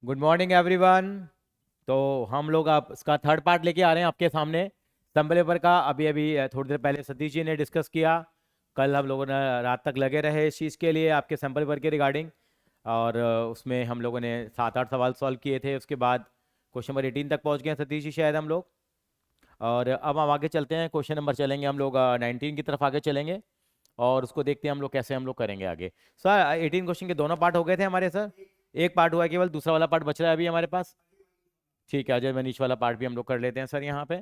Good morning everyone. तो हम लोग आप इसका थर्ड पार्ट लेके आ रहे हैं आपके सामने। स्तंभ लेबर का अभी अभी थोड़ी देर पहले सतीश जी ने डिस्कस किया। कल हम लोगों ने रात तक लगे रहे इस चीज़ के लिए आपके सैम्पल पेपर के रिगार्डिंग। और उसमें हम लोगों ने 7-8 सवाल सॉल्व किए थे। उसके बाद क्वेश्चन नंबर 18 तक पहुंच गए हैं सतीश जी शायद हम लोग। और अब हम आगे चलते हैं, क्वेश्चन नंबर चलेंगे हम लोग 19 की तरफ आगे चलेंगे। और उसको देखते हैं हम लोग कैसे हम लोग करेंगे आगे। सर 18 क्वेश्चन के दोनों पार्ट हो गए थे हमारे सर। एक पार्ट हुआ है केवल, दूसरा वाला पार्ट बच रहा है अभी हमारे पास। ठीक है, अजय मनीष वाला पार्ट भी हम लोग कर लेते हैं सर यहाँ पे।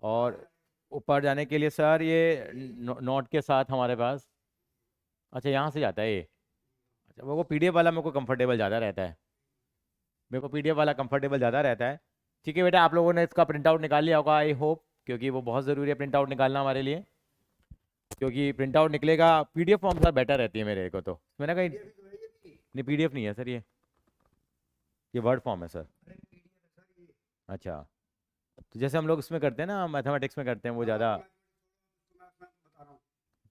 और ऊपर जाने के लिए सर ये नोट के साथ हमारे पास। अच्छा यहाँ से जाता है ये। अच्छा वो पीडीएफ वाला मेरे को कंफर्टेबल ज़्यादा रहता है। मेरे को पीडीएफ वाला कंफर्टेबल ज़्यादा रहता है। ठीक है बेटा, आप लोगों ने इसका प्रिंट आउट निकाल लिया होगा आई होप, क्योंकि वो बहुत ज़रूरी है प्रिंट आउट निकालना हमारे लिए। क्योंकि प्रिंट आउट निकलेगा, पीडीएफ फॉर्म सर बेटर रहती है मेरे को तो। मैंने कहीं नहीं, पीडीएफ नहीं है सर ये वर्ड फॉर्म है सर। अच्छा, तो जैसे हम लोग इसमें करते हैं ना, मैथमेटिक्स में करते हैं वो ज़्यादा।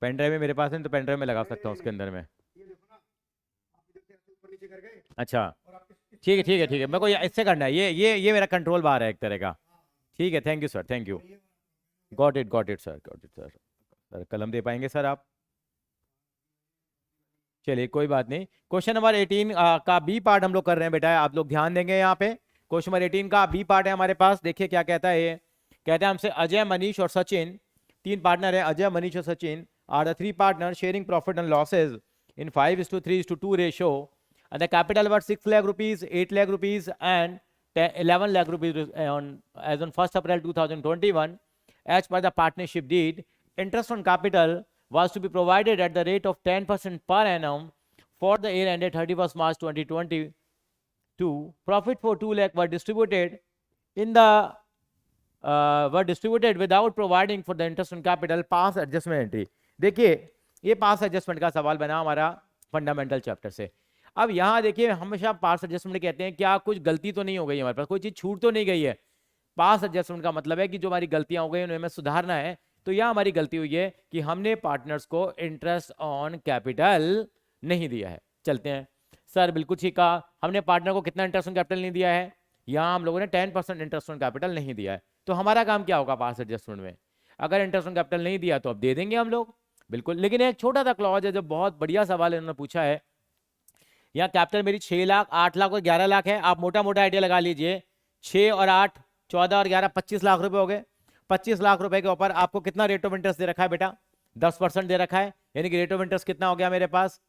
पेन ड्राइव में मेरे पास है तो पेन ड्राइव में लगा सकता हूँ उसके अंदर में। अच्छा ठीक है ठीक है ठीक है, मेरे को इससे करना है, ये मेरा कंट्रोल बार है एक तरह का। ठीक है, thank you sir, thank you. Got it sir, got it sir. Sir कलम दे पाएंगे सर आप? चलिए कोई बात नहीं। क्वेश्चन नंबर 18 का बी पार्ट हम लोग कर रहे हैं बेटा, आप लोग ध्यान देंगे यहाँ पे। क्वेश्चन नंबर 18 का बी पार्ट है हमारे पास। देखिए क्या कहता है ये। कहता है हमसे अजय मनीष और सचिन, तीन पार्टनर है, अजय मनीष और Sachin are the three partner sharing profit and losses in 5:3:2 ratio and the capital was 6 lakh rupees, 8 lakh rupees and 11 lakh rupees as on 1st April 2021. As per the partnership deed, interest on capital was to be provided at the rate of 10% per annum for the year ended 31st March 2022. Profit for 2 lakh were distributed without providing for the interest on capital. Pass adjustment entry. देखिए ये पास adjustment का सवाल बना हमारा fundamental chapter से। अब यहाँ देखिए हमेशा पास एडजस्टमेंट कहते हैं, क्या कुछ गलती तो नहीं हो गई हमारे पास, कोई चीज छूट तो नहीं गई है। पास एडजस्टमेंट का मतलब है कि जो हमारी गलतियां हो गई उन्हें हमें सुधारना है। तो यह हमारी गलती हुई है कि हमने पार्टनर्स को इंटरेस्ट ऑन कैपिटल नहीं दिया है। चलते हैं सर, बिल्कुल ठीक कहा, हमने पार्टनर को कितना इंटरेस्ट ऑन कैपिटल नहीं दिया है, यहाँ हम लोगों ने 10% इंटरेस्ट ऑन कैपिटल नहीं दिया है। तो हमारा काम क्या होगा पास एडजस्टमेंट में? अगर इंटरेस्ट ऑन कैपिटल नहीं दिया तो अब दे देंगे हम लोग, बिल्कुल। लेकिन एक छोटा सा क्लॉज है जो बहुत बढ़िया सवाल इन्होंने पूछा है। यहाँ कैपिटल मेरी 6 लाख, 8 लाख और 11 लाख है। आप मोटा मोटा आइडिया लगा लीजिए, 6 और 8 14 और 11 25 लाख रुपए हो गए। 25 लाख रुपए के ऊपर आपको कितना रेट ऑफ इंटरेस्ट दे रखा है बेटा? 10% दे रखा है। यानी कि रेट ऑफ इंटरेस्ट कितना हो गया मेरे पास?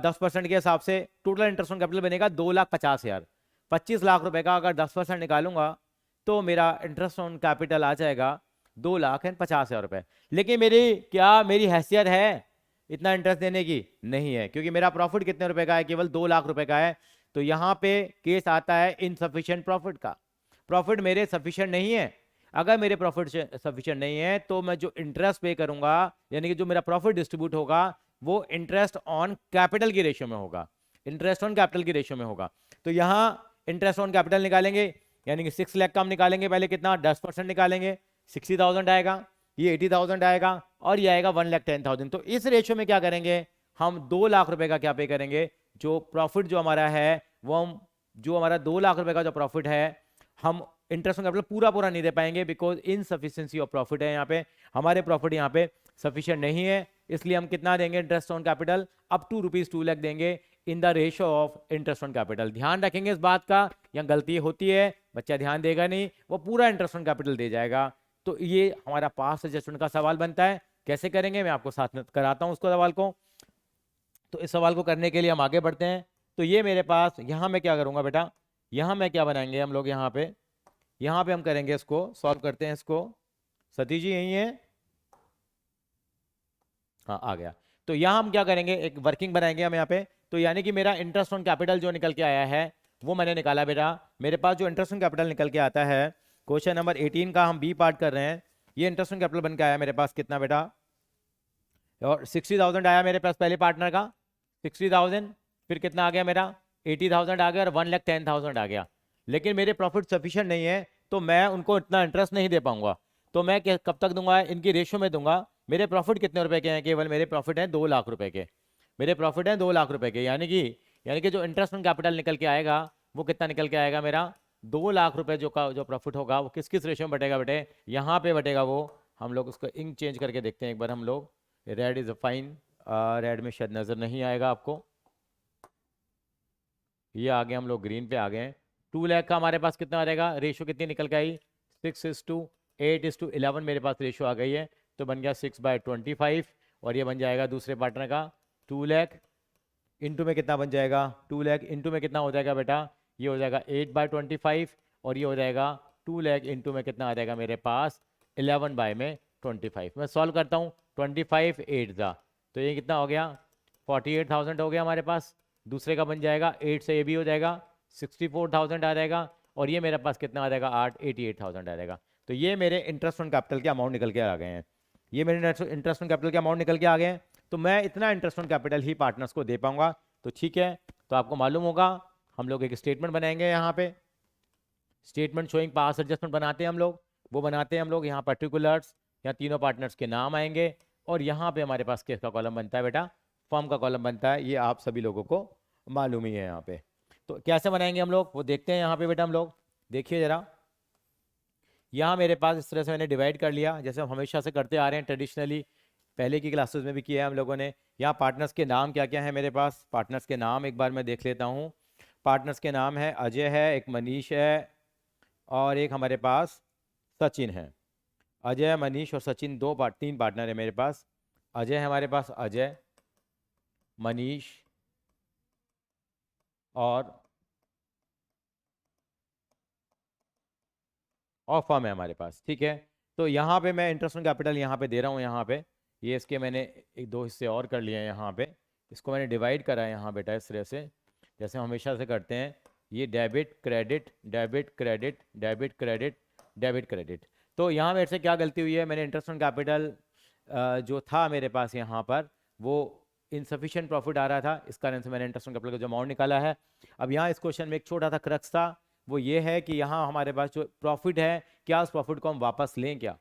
10% के हिसाब से टोटल इंटरेस्ट ऑन कैपिटल बनेगा 2,50,000। 25 लाख रुपए का अगर 10% निकालूंगा तो मेरा इंटरेस्ट ऑन कैपिटल आ जाएगा 2,50,000 रुपए। लेकिन मेरी हैसियत है इतना इंटरेस्ट देने की? नहीं है, क्योंकि मेरा प्रॉफिट कितने रुपए का है? केवल 2 लाख रुपए का है। तो यहाँ पे केस आता है इनसफिशिएंट प्रॉफिट का। प्रॉफिट मेरे सफिशिएंट नहीं है। अगर मेरे प्रॉफिट सफिशिएंट नहीं है तो मैं जो इंटरेस्ट पे करूंगा, यानी कि जो मेरा प्रॉफिट डिस्ट्रीब्यूट होगा वो इंटरेस्ट ऑन कैपिटल की रेशियो में होगा, इंटरेस्ट ऑन कैपिटल की रेशियो में होगा। तो यहाँ इंटरेस्ट ऑन कैपिटल निकालेंगे, यानी कि 6 लाख का हम निकालेंगे पहले, कितना? 10% निकालेंगे, 60,000 आएगा, ये 80,000 आएगा और ये आएगा 1,10,000। तो इस रेशियो में क्या करेंगे हम? 2 लाख रुपए का क्या पे करेंगे? जो प्रॉफिट जो हमारा है वो हम, जो हमारा 2 लाख रुपए का जो प्रॉफिट है, हम इंटरेस्ट ऑन कैपिटल पूरा नहीं दे पाएंगे, बिकॉज इनसफिशिएंसी ऑफ प्रॉफिट है। यहाँ पे हमारे प्रॉफिट यहाँ पे सफिशिएंट नहीं है, इसलिए हम कितना देंगे interest on capital? Up to ₹2 lakh देंगे in the ratio of interest on capital. ध्यान रखेंगे इस बात का, यहाँ गलती होती है, बच्चा ध्यान देगा नहीं, वो पूरा इंटरेस्ट ऑन कैपिटल दे जाएगा। तो ये हमारा पास एडजस्टमेंट का सवाल बनता है। कैसे करेंगे मैं आपको साथ में कराता हूं उसको सवाल को। तो इस सवाल को करने के लिए हम आगे बढ़ते हैं। तो ये मेरे पास, यहाँ मैं क्या करूंगा बेटा, यहाँ मैं क्या बनाएंगे हम लोग, यहाँ पे हम करेंगे इसको सॉल्व करते हैं इसको। सतीश जी यही है? हाँ आ गया। तो यहाँ हम क्या करेंगे, एक वर्किंग बनाएंगे हम यहाँ पे। तो यानी कि मेरा इंटरेस्ट ऑन कैपिटल जो निकल के आया है वो मैंने निकाला बेटा। मेरे पास जो इंटरेस्ट ऑन कैपिटल निकल के आता है, क्वेश्चन नंबर 18 का हम बी पार्ट कर रहे हैं। ये इंटरेस्ट ऑन कैपिटल बन के आया मेरे पास कितना बेटा? और 60,000 आया मेरे पास पहले पार्टनर का, 60,000। फिर कितना आ गया मेरा? 80,000 आ गया और 1,10,000 आ गया। लेकिन मेरे प्रॉफिट सफिशिएंट नहीं है तो मैं उनको इतना इंटरेस्ट नहीं दे पाऊंगा। तो मैं कब तक दूंगा? इनकी रेशियो में दूंगा। मेरे प्रॉफिट कितने रुपए के हैं? केवल मेरे प्रॉफिट हैं 2 लाख रुपए के। मेरे प्रॉफिट हैं 2 लाख रुपए के, यानी कि यानी कि जो इंटरेस्ट ऑन कैपिटल निकल के आएगा वो कितना निकल के आएगा मेरा 2 लाख रुपए जो प्रॉफिट होगा वो किस किस रेशियो में बटेगा बेटे, यहाँ पे बटेगा वो। हम लोग उसको इंक चेंज करके देखते हैं एक बार हम लोग। Red is a fine, red में शायद नज़र नहीं आएगा आपको, ये आ गए हम लोग ग्रीन पे आ गए हैं। 2 लाख का हमारे पास कितना आ जाएगा, रेशियो कितनी निकल के आई 6:8:11 मेरे पास रेशियो आ गई है, तो बन गया 6/25 और ये बन जाएगा दूसरे पार्टनर का 2 लाख। इंटू में कितना बन जाएगा, 2 लाख इंटू में कितना हो जाएगा बेटा, ये हो जाएगा 8/25 और ये हो जाएगा 2 लाख इंटू में कितना आ जाएगा मेरे पास 11/25। मैं सॉल्व करता हूँ, 25 8 था तो ये कितना हो गया 48,000 हो गया हमारे पास। दूसरे का बन जाएगा 8 से ये भी हो जाएगा 64,000 आ जाएगा और ये मेरे पास कितना आ जाएगा 88,000 आ जाएगा। तो ये मेरे इंटरेस्ट ऑन कैपिटल के अमाउंट निकल के आ गए हैं, ये मेरे इंटरेस्ट ऑन कैपिटल के अमाउंट निकल के आ गए हैं। तो मैं इतना interest on capital he partners को दे पाऊंगा। तो ठीक है, तो आपको मालूम होगा हम लोग एक स्टेटमेंट बनाएंगे, यहाँ पे स्टेटमेंट शोइंग पास एडजस्टमेंट बनाते हैं हम लोग, वो बनाते हैं हम लोग। यहाँ पर्टिकुलर्स, यहाँ तीनों पार्टनर्स के नाम आएंगे और यहाँ पे हमारे पास किसका कॉलम बनता है बेटा, फर्म का कॉलम बनता है, ये आप सभी लोगों को मालूम ही है यहाँ पे। तो कैसे बनाएंगे हम लोग वो देखते हैं यहाँ पे बेटा। हम लोग देखिए जरा, यहाँ मेरे पास इस तरह से मैंने डिवाइड कर लिया जैसे हम हमेशा से करते आ रहे हैं ट्रेडिशनली, पहले की क्लासेस में भी किया है हम लोगों ने। यहाँ पार्टनर्स के नाम क्या क्या है मेरे पास, पार्टनर्स के नाम एक बार मैं देख लेता हूँ। पार्टनर्स के नाम है अजय है, एक मनीष है और एक हमारे पास सचिन है। अजय मनीष और सचिन तीन पार्टनर है मेरे पास। अजय है हमारे पास, अजय मनीष और फर्म है हमारे पास, ठीक है। तो यहाँ पे मैं इंटरेस्ट ऑन कैपिटल यहाँ पे दे रहा हूँ, यहाँ पे ये इसके मैंने एक दो हिस्से और कर लिए हैं यहाँ पे, इसको मैंने डिवाइड करा है यहाँ बेटा इस तरह से जैसे हम हमेशा से करते हैं, ये debit credit debit credit debit credit debit credit. तो यहाँ मेरे से क्या गलती हुई है, मैंने इंटरेस्ट ऑन कैपिटल जो था मेरे पास यहाँ पर वो इनसफिशिएंट प्रॉफिट आ रहा था, इस कारण से मैंने इंटरेस्ट ऑन कैपिटल का जो अमाउंट निकाला है। अब यहाँ इस क्वेश्चन में एक छोटा सा क्रक्स था, वो ये है कि यहाँ हमारे पास जो प्रॉफिट है, क्या उस प्रॉफिट को हम वापस लें, क्या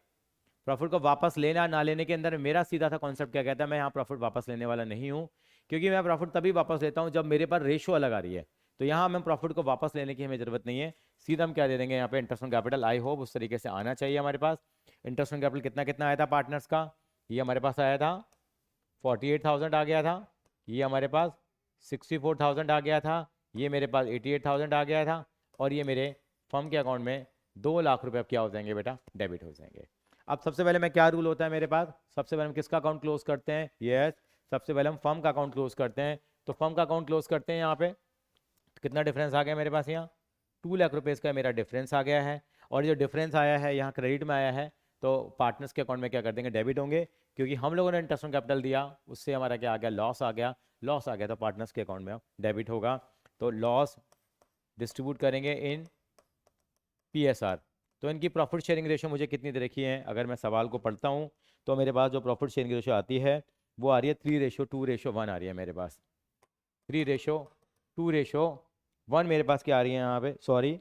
प्रॉफिट को वापस लेना ना लेने के अंदर मेरा सीधा था कॉन्सेप्ट क्या कहता है, मैं यहाँ प्रॉफिट वापस लेने वाला नहीं हूँ, क्योंकि मैं प्रॉफिट तभी वापस लेता हूँ जब मेरे पास रेशो अलग आ रही है। तो यहाँ हमें प्रॉफिट को वापस लेने की हमें जरूरत नहीं है, सीधा हम क्या दे देंगे यहाँ पे interest on capital. I hope उस तरीके से आना चाहिए हमारे पास। इंटरेस्ट ऑन कैपिटल कितना कितना आया था पार्टनर्स का, ये हमारे पास आया था 48,000 आ गया था, ये हमारे पास 64,000 आ गया था, ये मेरे पास 88,000 आ गया था और ये मेरे फर्म के अकाउंट में 2 लाख रुपए अब क्या हो जाएंगे बेटा, डेबिट हो जाएंगे। अब सबसे पहले मैं क्या रूल होता है मेरे पास, सबसे पहले हम किसका अकाउंट क्लोज करते हैं, यस सबसे पहले हम फर्म का अकाउंट क्लोज करते हैं। तो फर्म का अकाउंट क्लोज करते हैं यहाँ पे, तो कितना डिफरेंस आ गया मेरे पास, यहाँ 2 लाख रुपये का मेरा डिफरेंस आ गया है और जो डिफरेंस आया है यहाँ क्रेडिट में आया है, तो पार्टनर्स के अकाउंट में क्या कर देंगे, डेबिट होंगे, क्योंकि हम लोगों ने इंटरेस्ट ऑन कैपिटल दिया उससे हमारा क्या आ गया, लॉस आ गया, लॉस आ गया तो पार्टनर्स के अकाउंट में डेबिट होगा। तो लॉस डिस्ट्रीब्यूट करेंगे इन PSR। तो इनकी प्रॉफिट शेयरिंग रेशो मुझे कितनी दे रखी है, अगर मैं सवाल को पढ़ता हूँ तो मेरे पास जो प्रॉफिट शेयरिंग रेशो आती है वो आ रही है 3:2:1 आ रही है मेरे पास, 3:2:1 मेरे पास क्या आ रही है यहाँ पे, सॉरी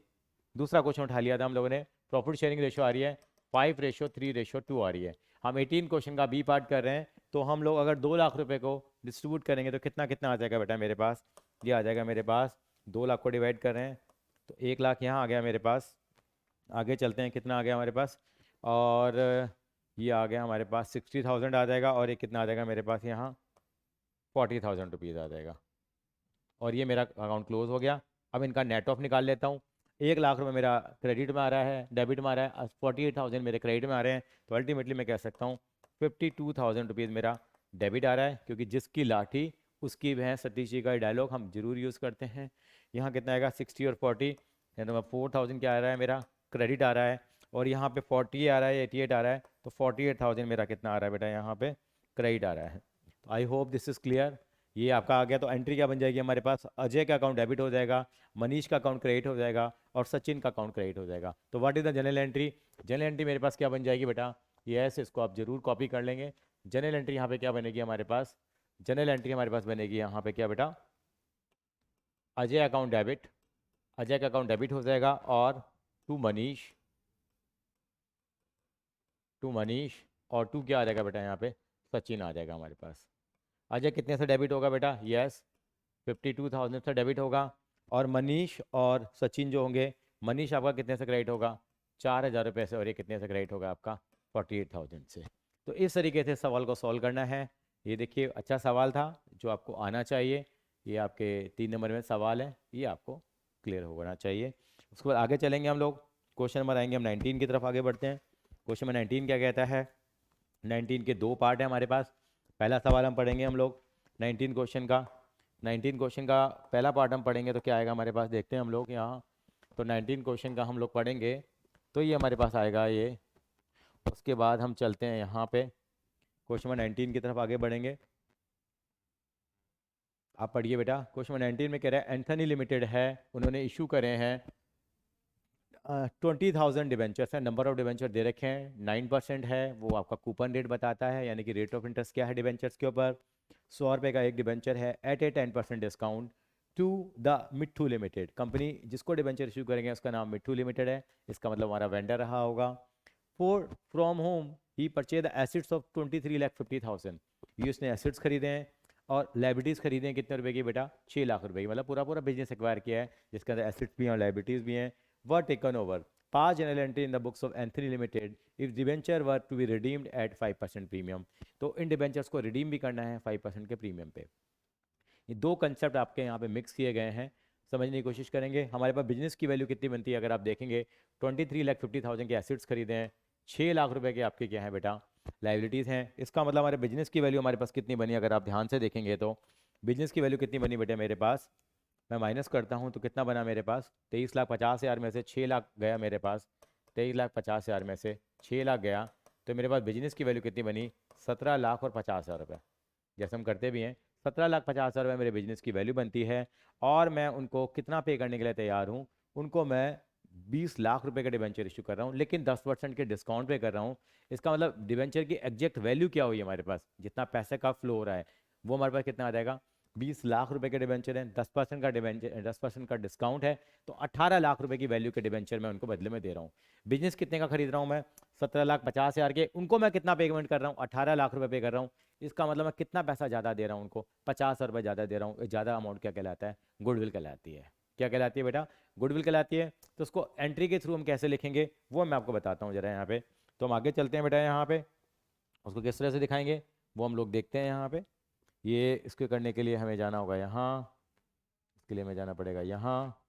दूसरा क्वेश्चन उठा लिया था हम लोगों ने। प्रॉफिट शेयरिंग रेशो आ रही है 5:3:2 आ रही है। हम 18 क्वेश्चन का बी पार्ट कर रहे हैं, तो हम लोग अगर 2 लाख रुपए को डिस्ट्रीब्यूट करेंगे तो कितना कितना आ जाएगा बेटा मेरे पास, ये आ जाएगा मेरे पास 2 लाख को डिवाइड कर रहे हैं तो 1 लाख यहाँ आ गया मेरे पास। आगे चलते हैं, कितना आ गया हमारे पास, और ये आ गया हमारे पास 60,000 आ जाएगा और ये कितना आ जाएगा मेरे पास यहाँ 40,000 रुपीज़ आ जाएगा और ये मेरा अकाउंट क्लोज हो गया। अब इनका नेट ऑफ निकाल लेता हूँ, 1 लाख रुपये मेरा क्रेडिट में आ रहा है, डेबिट में आ रहा है, 48,000 मेरे क्रेडिट में आ रहे हैं, तो अल्टीमेटली मैं कह सकता हूँ 52,000 रुपीज़ मेरा डेबिट आ रहा है, क्योंकि जिसकी लाठी उसकी भैंस, सतीश जी का डायलॉग हम जरूर यूज़ करते हैं। यहाँ कितना आएगा 60 और 40, तो 4,000 क्या आ रहा है मेरा क्रेडिट आ रहा है और यहाँ पे 40 आ रहा है, 88 आ रहा है, तो 48,000 मेरा कितना आ रहा है बेटा यहाँ पे क्रेडिट आ रहा है। तो I hope this is clear, ये आपका आ गया। तो एंट्री क्या बन जाएगी हमारे पास, अजय का अकाउंट डेबिट हो जाएगा, मनीष का अकाउंट क्रेडिट हो जाएगा और सचिन का अकाउंट क्रेडिट हो जाएगा। तो what is the general entry, general entry मेरे पास क्या बन जाएगी बेटा, यस इसको आप जरूर कॉपी कर लेंगे। जनरल एंट्री यहाँ पे क्या बनेगी हमारे पास, जनरल एंट्री हमारे पास बनेगी यहाँ पे क्या बेटा, अजय अकाउंट डेबिट, अजय का अकाउंट डेबिट हो जाएगा और टू मनीष और टू क्या आ जाएगा बेटा यहाँ पे, सचिन आ जाएगा हमारे पास। अजय कितने से डेबिट होगा बेटा, यस 52,000 से डेबिट होगा। और मनीष और सचिन जो होंगे, मनीष आपका कितने से क्रेडिट होगा? 4,000 रुपये से, और ये कितने से क्रेडिट होगा आपका? 48,000 से। तो इस तरीके से सवाल को सॉल्व करना है। ये देखिए अच्छा सवाल था जो आपको आना चाहिए। ये आपके 3 नंबर में सवाल है, ये आपको क्लियर होना चाहिए। उसके बाद आगे चलेंगे हम लोग, क्वेश्चन नंबर आएंगे हम 19 की तरफ आगे बढ़ते हैं। क्वेश्चन नंबर 19 क्या कहता है? 19 के 2 पार्ट है हमारे पास। पहला सवाल हम पढ़ेंगे हम लोग 19 क्वेश्चन का। 19 क्वेश्चन का पहला पार्ट हम पढ़ेंगे तो क्या आएगा हमारे पास, देखते हैं हम लोग यहाँ। तो 19 क्वेश्चन का हम लोग पढ़ेंगे तो ये हमारे पास आएगा ये। उसके बाद हम चलते हैं यहाँ पे क्वेश्चन नंबर 19 की तरफ आगे बढ़ेंगे। आप पढ़िए बेटा। क्वेश्चन नंबर 19 में कह रहा है एंथनी लिमिटेड है, उन्होंने इशू करे हैं 20,000 डिबेंचर्स है। नंबर ऑफ डिबेंचर दे रखे हैं, 9% है, वो आपका कूपन रेट बताता है, यानी कि रेट ऑफ इंटरेस्ट क्या है डिबेंचर्स के ऊपर। 100 रुपये का एक डिबेंचर है at a 10% discount to the Mitthu limited. Company जिसको डिबेंचर इशू करेंगे उसका नाम मिट्ठू लिमिटेड है, इसका मतलब हमारा वेंडर रहा होगा। For from home he purchase the assets of 23,50,000। ये उसने एसेट्स खरीदे हैं और लाइबिलिटीज़ खरीदे हैं कितने रुपए की बेटा? 6 लाख रुपए की। मतलब पूरा पूरा बिजनेस एक्वायर किया है जिसके अंदर एसेट्स भी हैं और लाइबिलिटीज़ भी हैं। Were taken over pass general entry in the books of Anthony limited if debenture were to be redeemed at 5% premium. तो इन डिबेंचर्स को रिडीम भी करना है 5% के प्रीमियम पे। ये दो कंसेप्ट आपके यहाँ पे मिक्स किए गए हैं, समझने की कोशिश करेंगे। हमारे पास बिजनेस की वैल्यू कितनी बनती है अगर आप देखेंगे? 23,50,000 के एसेट्स खरीदे हैं, 6 लाख रुपए के आपके क्या है बेटा? लाइबिलिटीज़ हैं। इसका मतलब हमारे बिजनेस की वैल्यू हमारे पास कितनी बनी अगर आप ध्यान से देखेंगे तो? बिजनेस की वैल्यू कितनी बनी बेटा मेरे पास? मैं माइनस करता हूँ तो कितना बना मेरे पास? 23,50,000 में से 6 लाख गया मेरे पास। 23,50,000 में से 6 लाख गया तो मेरे पास बिजनेस की वैल्यू कितनी बनी? 17,50,000 रुपये। जैसे हम करते भी हैं, 17,50,000 रुपये मेरे बिजनेस की वैल्यू बनती है। और मैं उनको कितना पे करने के लिए तैयार हूँ? उनको मैं 20 लाख रुपए का डिबेंचर इशू कर रहा हूँ, लेकिन 10% के डिस्काउंट पे कर रहा हूँ। इसका मतलब डिबेंचर की एग्जैक्ट वैल्यू क्या हुई हमारे पास? जितना पैसे का फ्लो हो रहा है वो हमारे पास कितना आ जाएगा? 20 लाख रुपए के डिबेंचर है, 10% का डिबेंचर, 10% का डिस्काउंट है, तो 18 लाख रुपए की वैल्यू के डिबेंचर मैं उनको बदले में दे रहा हूँ। बिजनेस कितने का खरीद रहा हूँ मैं? 17,50,000 के। उनको मैं कितना पेमेंट कर रहा हूँ? 18 लाख रुपए पे कर रहा हूँ। इसका मतलब मैं कितना पैसा ज़्यादा दे रहा हूँ उनको? 50 रुपये ज़्यादा दे रहा हूँ। ज़्यादा अमाउंट क्या कहलाता है? गुडविल कहलाती है। क्या कहलाती है बेटा? गुडविल कहलाती है। तो उसको एंट्री के थ्रू हम कैसे लिखेंगे वो मैं आपको बताता हूँ जरा यहाँ पे। तो हम आगे चलते हैं बेटा, यहाँ पे उसको किस तरह से दिखाएंगे वो हम लोग देखते हैं यहाँ पे। ये इसके करने के लिए हमें जाना होगा यहाँ, इसके लिए हमें जाना पड़ेगा यहाँ।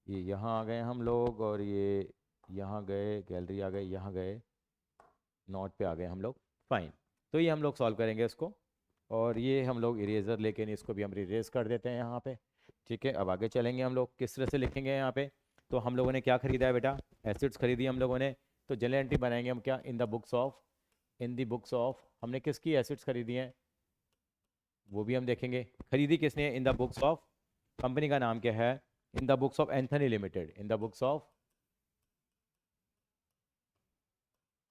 ये यहाँ आ गए हम लोग, और ये यहाँ गए, गैलरी आ गए, यहाँ गए, नोट पे आ गए हम लोग। फाइन। तो ये हम लोग सॉल्व करेंगे इसको, और ये हम लोग इरेजर लेके इसको भी हम इरेज कर देते हैं यहाँ पे। ठीक है, अब आगे चलेंगे हम लोग किस तरह से लिखेंगे यहाँ पे। तो हम लोगों ने क्या खरीदा है बेटा? एसिड्स खरीदी हम लोगों ने। तो जनरल एंट्री बनाएंगे हम क्या? इन the books of, in the books of हमने किसकी एसिड्स खरीदी हैं वो भी हम देखेंगे। खरीदी किसने है? In the books of, company का नाम क्या है? In the books of Anthony limited. In the books of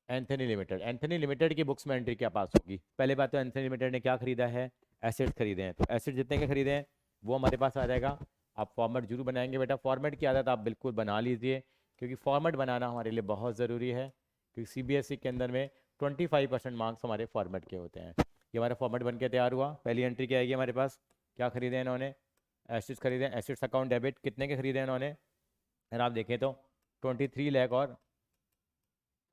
Anthony limited. Anthony limited की बुक्स में एंट्री क्या पास होगी? पहले बात तो एंथनी लिमिटेड ने क्या खरीदा है? एसेट्स खरीदे हैं। तो एसेट जितने के खरीदे हैं वो हमारे पास आ जाएगा। आप फॉर्मेट जरूर बनाएंगे बेटा, फॉर्मेट की आदत आप बिल्कुल बना लीजिए, क्योंकि फॉर्मेट बनाना हमारे लिए बहुत ज़रूरी है, क्योंकि सीबीएसई के अंदर में 25% मार्क्स हमारे फॉर्मेट के होते हैं। ये हमारा फॉर्मेट बन के तैयार हुआ। पहली एंट्री क्या आएगी हमारे पास? क्या खरीदे इन्होंने? एसेट्स खरीदे। एसेट्स अकाउंट डेबिट कितने के खरीदे इन्होंने? अगर आप देखें तो 23 लाख और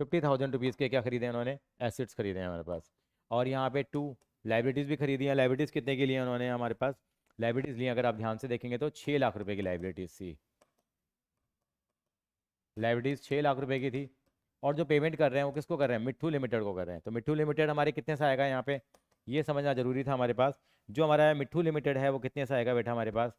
50,000 रुपीज़ के क्या खरीदे उन्होंने? एसेट्स खरीदे हैं हमारे पास। और यहाँ पे 2 लाइबिलिटीज़ भी खरीदी हैं। लाइबिलिटीज़ कितने की लिए उन्होंने हमारे पास? लाइबिलिटीज़ लिए अगर आप ध्यान से देखेंगे तो 6 लाख रुपए की लाइबिलिटीज़ थी। लाइबिलिटीज़ 6 लाख रुपए की थी। और जो पेमेंट कर रहे हैं वो किसको कर रहे हैं? मिट्ठू लिमिटेड को कर रहे हैं। तो मिट्ठू लिमिटेड हमारे कितने से आएगा यहाँ पे? ये समझना जरूरी था हमारे पास। जो हमारा मिट्ठू लिमिटेड है वो कितने से आएगा बेटा हमारे पास?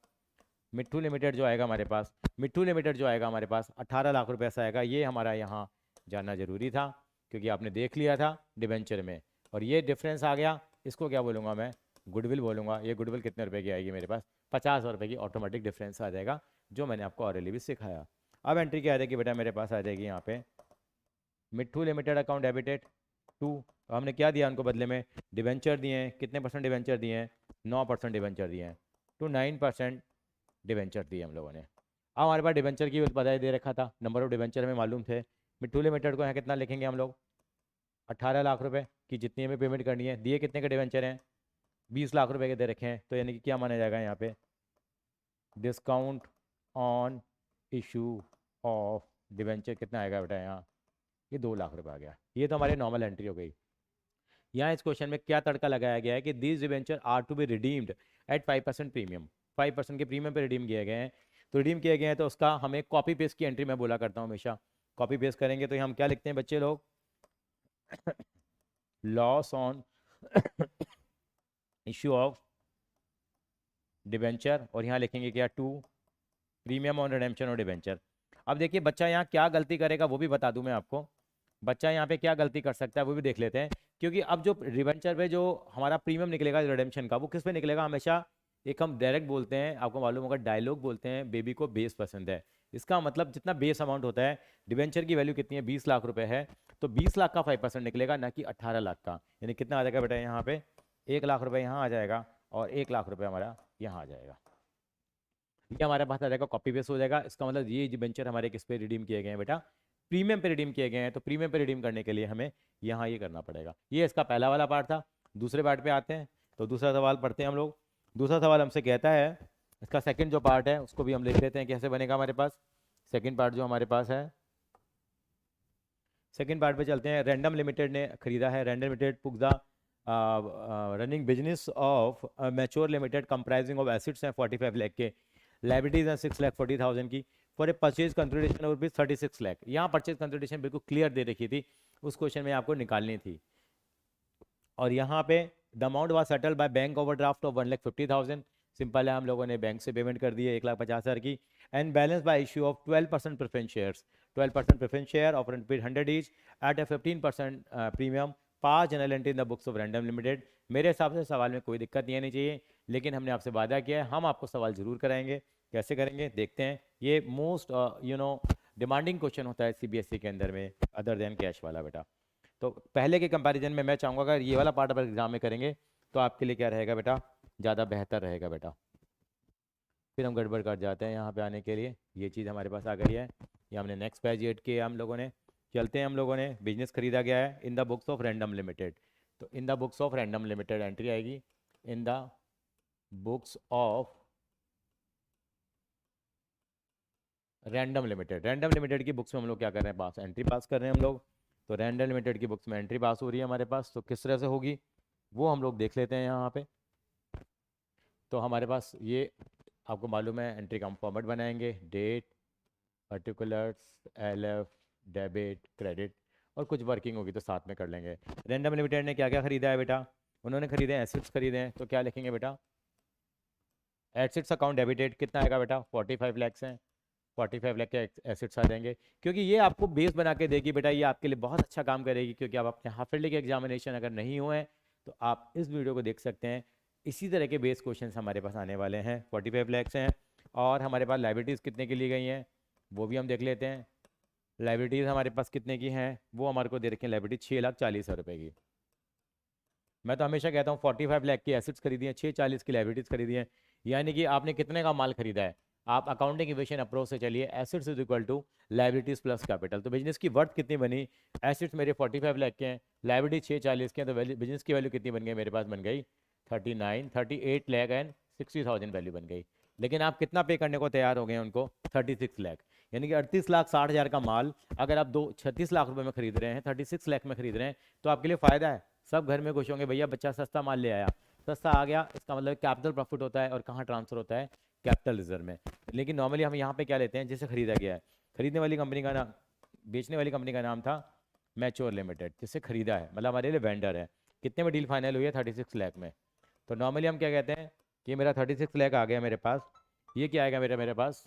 मिट्ठू लिमिटेड जो आएगा हमारे पास, मिट्ठू लिमिटेड जो आएगा हमारे पास 18 लाख रुपए से आएगा। ये हमारा यहाँ जानना जरूरी था, क्योंकि आपने देख लिया था डिबेंचर में, और ये डिफरेंस आ गया। इसको क्या बोलूँगा मैं? गुडविल बोलूँगा। ये गुडविल कितने रुपए की आएगी मेरे पास? 50 रुपये की ऑटोमेटिक डिफरेंस आ जाएगा, जो मैंने आपको ऑलरेडी भी सिखाया। अब एंट्री क्या आ जाएगी बेटा मेरे पास? आ जाएगी यहाँ पे मिट्ठू लिमिटेड अकाउंट डेबिटेड 2। हमने क्या दिया उनको बदले में? डिबेंचर दिए हैं। कितने % डिबेंचर दिए हैं? 9% डिबेंचर दिए हैं। टू 9% डिबेंचर दिए हम लोगों ने। अब हमारे पास डिबेंचर की बताया दे रखा था, नंबर ऑफ डिबेंचर हमें मालूम थे। मिट्ठू लिमिटेड को यहाँ कितना लिखेंगे हम लोग? 18 लाख रुपए की जितनी हमें पेमेंट करनी है। दिए कितने के डिबेंचर हैं? 20 लाख रुपए के दे रखे हैं, तो यानी कि क्या माना जाएगा यहाँ पे? Discount on issue of debenture कितना आएगा बेटा यहाँ, ये 2 लाख रुपए आ गया। ये तो हमारी नॉर्मल एंट्री हो गई। यहाँ इस क्वेश्चन में क्या तड़का लगाया गया है कि these debentures are to be redeemed at 5% premium, 5% के प्रीमियम पे रिडीम किए गए हैं। तो रिडीम किए गए हैं तो उसका हमें कॉपी पेस्ट की एंट्री मैं बोला करता हूँ हमेशा, कॉपी पेस्ट करेंगे तो हम क्या लिखते हैं बच्चे लोग, loss on issue of debenture, और यहाँ लिखेंगे क्या, टू प्रीमियम ऑन रिडेम्पशन और डिवेंचर। अब देखिए बच्चा यहाँ क्या गलती करेगा वो भी बता दूं मैं आपको, बच्चा यहाँ पे क्या गलती कर सकता है वो भी देख लेते हैं। क्योंकि अब जो डिवेंचर पे जो हमारा प्रीमियम निकलेगा रिडेम्पशन का, वो किस पे निकलेगा हमेशा, एक हम डायरेक्ट बोलते हैं, आपको मालूम होगा डायलॉग बोलते हैं, बेबी को बेस पसंद है। इसका मतलब जितना बेस अमाउंट होता है, डिवेंचर की वैल्यू कितनी है, 20 लाख रुपए है, तो 20 लाख का 5% निकलेगा, ना कि 18 लाख का। यानी कितना आ जाएगा बेटा यहाँ पे, 1 लाख रुपए यहाँ आ जाएगा और 1 लाख रुपए हमारा यहाँ आ जाएगा। ये हमारे पास आ जाएगा, कॉपी पेस्ट हो जाएगा। इसका मतलब ये डिबेंचर हमारे किस पे रिडीम किए गए हैं बेटा, प्रीमियम पे रिडीम किए गए हैं। तो प्रीमियम पे रिडीम करने के लिए हमें यहाँ ये करना पड़ेगा। ये इसका पहला वाला पार्ट था। दूसरे पार्ट पे आते हैं, तो दूसरा सवाल पढ़ते हैं हम लोग। दूसरा सवाल हमसे कहता है, इसका सेकंड जो पार्ट है उसको भी हम लिख लेते हैं कैसे बनेगा हमारे पास। सेकंड पार्ट जो हमारे पास है, सेकंड पार्ट पे चलते हैं। रैंडम लिमिटेड ने खरीदा है, रैंडम लिमिटेड पुगदा running business of mature limited comprising of assets हैं 45 लाख के, लाइबिलिटीज हैं 6,40,000 की, for a purchase consideration rupees 36 lakh. यहाँ परचेज कंसिडरेशन बिल्कुल क्लियर दे रखी थी, उस क्वेश्चन में आपको निकालनी थी। और यहाँ पे the amount was settled by bank overdraft of 1,50,000, simple है, हम लोगों ने बैंक से पेमेंट कर दी है 1,50,000 की। And balance bye issue of 12% preference shares, 12% preference share of 100 each eight A 15% premium, 5 general entry in the books of random limited. मेरे हिसाब से सवाल में कोई दिक्कत नहीं आनी चाहिए, लेकिन हमने आपसे वादा किया है हम आपको सवाल जरूर कराएंगे। कैसे करेंगे देखते हैं। ये मोस्ट डिमांडिंग क्वेश्चन होता है सीबीएसई के अंदर में, अदर देन कैश वाला बेटा। तो पहले के कंपैरिजन में मैं चाहूँगा अगर ये वाला पार्ट अगर एग्जाम में करेंगे तो आपके लिए क्या रहेगा बेटा, ज़्यादा बेहतर रहेगा बेटा। फिर हम गड़बड़ कर जाते हैं यहाँ पे आने के लिए। ये चीज़ हमारे पास आ गई है, ये हमने नेक्स्ट पेज एड किया हम लोगों ने। चलते हैं, हम लोगों ने बिजनेस खरीदा गया है in the books of random limited. तो in the books of random limited entry आएगी, in the books of random limited. Random limited की बुक्स में हम लोग क्या कर रहे हैं, पास एंट्री पास कर रहे हैं हम लोग। तो रैंडम लिमिटेड की बुक्स में एंट्री पास हो रही है हमारे पास, तो किस तरह से होगी वो हम लोग देख लेते हैं यहाँ पे। तो हमारे पास ये आपको मालूम है एंट्री का हम फॉर्मेट बनाएंगे, date, particulars, LF, debit, credit, और कुछ वर्किंग होगी तो साथ में कर लेंगे। रैंडम लिमिटेड ने क्या क्या खरीदा है बेटा, उन्होंने खरीदे हैं एसेट्स खरीदे हैं, तो क्या लिखेंगे बेटा, एसेट्स अकाउंट डेबिटेड कितना आएगा बेटा, 45 लैक्स हैं, 45 लाख के एसेट्स आ जाएंगे। क्योंकि ये आपको बेस बना के देगी बेटा, ये आपके लिए बहुत अच्छा काम करेगी। क्योंकि आप अपने हाफ ईयरली के एग्जामिनेशन अगर नहीं हुए हैं तो आप इस वीडियो को देख सकते हैं। इसी तरह के बेस क्वेश्चन हमारे पास आने वाले हैं। 45 लैक्स हैं, और हमारे पास लाइबिलिटीज़ कितने की ली गई हैं वो भी हम देख लेते हैं। लाइबिलिटीज़ हमारे पास कितने की हैं वो हमारे को दे रखी है, लाइबिलिटी 6,40,000 की। मैं तो हमेशा कहता हूँ 45 लाख की एसेट्स खरीदी हैं, 640 की लाइबिलिटीज़ खरीदी हैं। यानी कि आपने कितने का माल खरीदा है, आप अकाउंटिंग इक्वेशन अप्रोच से चलिए, assets is equal to liabilities plus capital. तो बिजनेस की वर्थ कितनी बनी, एसेट्स मेरे 45 लाख के हैं, लाइबिलिटी 640 के हैं, तो बिजनेस की वैल्यू कितनी बन गई मेरे पास, बन गई 38 लाख एंड 60,000 वैल्यू बन गई। लेकिन आप कितना पे करने को तैयार हो गए हैं उनको, 36 लाख। यानी कि 38,60,000 का माल अगर आप 36 लाख रुपए में खरीद रहे हैं, 36 लाख में खरीद रहे हैं, तो आपके लिए फ़ायदा है। सब घर में खुश होंगे, भैया बच्चा सस्ता माल ले आया, सस्ता आ गया, इसका मतलब कैपिटल प्रॉफिट होता है। और कहाँ ट्रांसफर होता है, कैपिटल रिजर्व में। लेकिन नॉर्मली हम यहाँ पे क्या लेते हैं, जिसे खरीदा गया है, खरीदने वाली कंपनी का नाम, बेचने वाली कंपनी का नाम था मैच्योर लिमिटेड, जिससे खरीदा है, मतलब हमारे लिए वेंडर है। कितने में डील फाइनल हुई है, 36 लाख में। तो नॉर्मली हम क्या कहते हैं कि मेरा 36 लाख आ गया मेरे पास, ये क्या आएगा मेरे पास,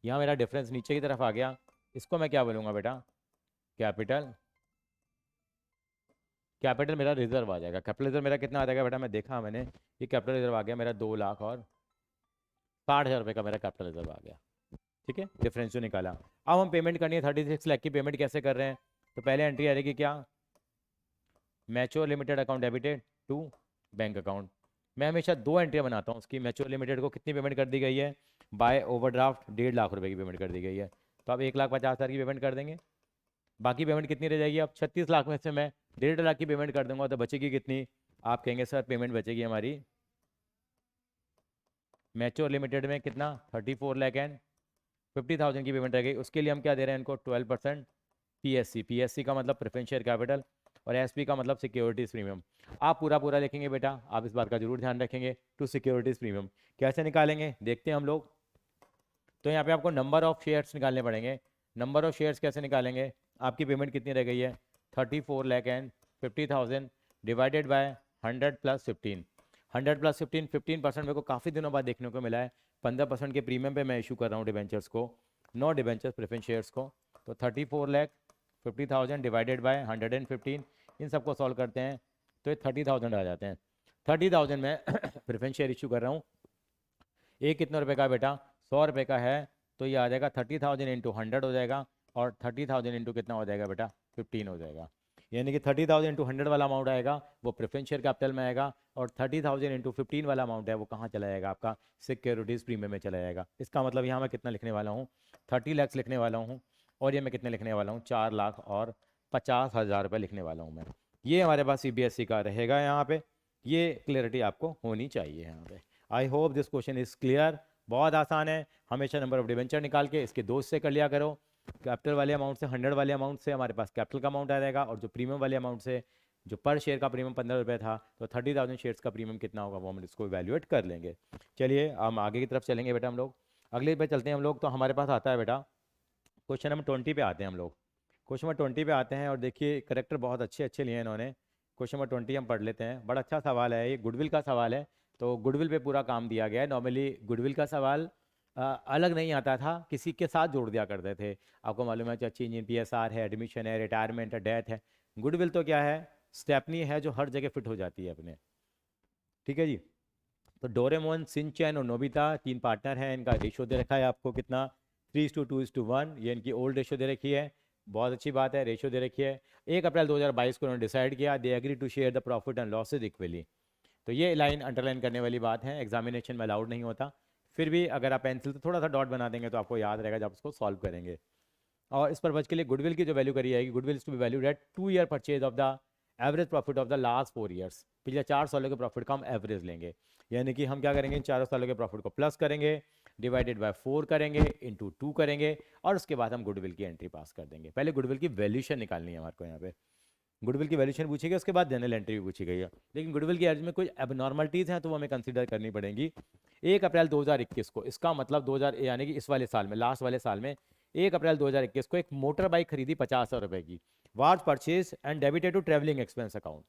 यहाँ मेरा डिफरेंस नीचे की तरफ आ गया, इसको मैं क्या बोलूँगा बेटा, कैपिटल। कैपिटल मेरा रिजर्व आ जाएगा। कैपिटल रिजर्व मेरा कितना आ जाएगा बेटा, मैं देखा मैंने, ये कैपिटल रिजर्व आ गया मेरा 2,60,000 रुपये का मेरा कैपिटल रिजर्व आ गया। ठीक है, डिफरेंस जो निकाला। अब हम पेमेंट करनी है 36 लाख की, पेमेंट कैसे कर रहे हैं, तो पहले एंट्री आ जाएगी क्या, mature limited account debited to bank account. मैं हमेशा 2 एंट्रियाँ बनाता हूँ उसकी। मैच्योर लिमिटेड को कितनी पेमेंट कर दी गई है, बाय ओवरड्राफ्ट 1.5 लाख रुपए की पेमेंट कर दी गई है, तो आप 1,50,000 की पेमेंट कर देंगे। बाकी पेमेंट कितनी रह जाएगी, अब 36 लाख में से मैं 1.5 लाख की पेमेंट कर दूंगा, तो बचेगी कितनी, आप कहेंगे सर पेमेंट बचेगी हमारी मैच्योर लिमिटेड में कितना 34,50,000 की पेमेंट रह गई, उसके लिए हम क्या दे रहे हैं इनको 12% पीएससी। पीएससी का मतलब प्रेफरेंस शेयर कैपिटल और एसपी का मतलब सिक्योरिटीज़ प्रीमियम। आप पूरा पूरा लिखेंगे बेटा, आप इस बात का जरूर ध्यान रखेंगे। टू सिक्योरिटीज़ प्रीमियम कैसे निकालेंगे देखते हैं हम लोग। तो यहाँ पे आपको नंबर ऑफ शेयर्स निकालने पड़ेंगे। नंबर ऑफ शेयर्स कैसे निकालेंगे, आपकी पेमेंट कितनी रह गई है 34,50,000 डिवाइडेड बाय 100 प्लस 15। 100 प्लस 15, 15% मेरे को काफ़ी दिनों बाद देखने को मिला है। 15% के प्रीमियम पे मैं इशू कर रहा हूँ डिबेंचर्स को, नॉट डिबेंचर्स प्रेफरेंस शेयर्स को। तो 34,50,000 डिवाइडेड बाय 115, इन सबको सॉल्व करते हैं तो ये 30,000 आ जाते हैं। 30,000 में प्रेफरेंस शेयर इशू कर रहा हूँ। एक कितने रुपए का है बेटा, 100 रुपये का है, तो ये आ जाएगा 30,000 इंटू 100 हो जाएगा, और 30,000 इंटू कितना हो जाएगा बेटा 15 हो जाएगा। यानी कि 30,000 इंटू 100 वाला अमाउंट आएगा वो प्रेफरेंस शेयर कैपिटल में आएगा, और 30,000 इंटू 15 वाला अमाउंट है वो कहाँ चला जाएगा, आपका सिक्योरिटीज़ प्रीमियम में चला जाएगा। इसका मतलब यहाँ मैं कितना लिखने वाला हूँ 30 लाख लिखने वाला हूँ, और ये मैं कितने लिखने वाला हूँ 4,50,000 रुपये लिखने वाला हूँ मैं। ये हमारे पास CBSE का रहेगा यहाँ पे। ये क्लियरिटी आपको होनी चाहिए यहाँ पे। I hope this question is clear. बहुत आसान है, हमेशा नंबर ऑफ डिवेंचर निकाल के इसके दो से कर लिया करो। कैपिटल वाले अमाउंट से 100 वाले अमाउंट से हमारे पास कैपिटल का अमाउंट आ जाएगा, और जो प्रीमियम वाले अमाउंट से जो पर शेयर का प्रीमियम 15 रुपये था, तो 30,000 शेयर्स का प्रीमियम कितना होगा वो हम इसको इवैल्यूएट कर लेंगे। चलिए हम आगे की तरफ चलेंगे बेटा, हम लोग अगले पे चलते हैं हम लोग। तो हमारे पास आता है बेटा क्वेश्चन नंबर 20 पे आते हैं हम लोग। क्वेश्चन नंबर 20 पे आते हैं, और देखिए करेक्टर बहुत अच्छे अच्छे लिए इन्होंने। क्वेश्चन नंबर 20 हम पढ़ लेते हैं। बड़ा अच्छा सवाल है ये, गुडविल का सवाल है, तो गुडविल पे पूरा काम दिया गया है। नॉर्मली गुडविल का सवाल अलग नहीं आता था, किसी के साथ जोड़ दिया करते थे। आपको मालूम है चाहे चेंज इन PSR है, एडमिशन है, रिटायरमेंट है, डेथ है। गुडविल तो क्या है, स्टेपनी है जो हर जगह फिट हो जाती है अपने। ठीक है जी। तो डोरेमोन, सिंचैन और नोबिता 3 पार्टनर हैं, इनका रेशियो दे रखा है आपको कितना 3:2:1। ये इनकी ओल्ड रेशियो दे रखी है, बहुत अच्छी बात है, रेशियो दे रखी है। 1 अप्रैल 2022 को उन्होंने डिसाइड किया they agree to share the profit and losses equally. तो ये लाइन अंडरलाइन करने वाली बात है, एग्जामिनेशन में अलाउड नहीं होता। फिर भी अगर आप पेंसिल से थोड़ा सा डॉट बना देंगे तो आपको याद रहेगा जब उसको सॉल्व करेंगे। और इस पर्पज के लिए गुडविल की जो वैल्यू करी जाएगी, goodwill is to be valued at 2 year purchase of the average profit of the last 4 years. पिछले 4 सालों के प्रॉफिट का हम एवरेज लेंगे, यानी कि हम क्या करेंगे इन 4 सालों के प्रॉफिट को प्लस करेंगे, डिवाइडेड बाय 4 करेंगे, इंटू 2 करेंगे, और उसके बाद हम गुडविल की एंट्री पास कर देंगे। पहले गुडविल की वैल्यूशन निकालनी है हमारे को यहाँ पे। गुडविल की वैल्यूशन पूछी गई, उसके बाद जनरल एंट्री भी पूछी गई है, लेकिन गुडविल की एज में कुछ एबनॉर्मलिटीज़ हैं तो वो हमें कंसीडर करनी पड़ेंगी। 1 अप्रैल 2021 को, इसका मतलब 2000 यानी कि इस वाले साल में, लास्ट वाले साल में 1 अप्रैल 2021 को एक मोटर बाइक खरीदी 50,000 रुपये की, was purchase and debited to travelling expense account.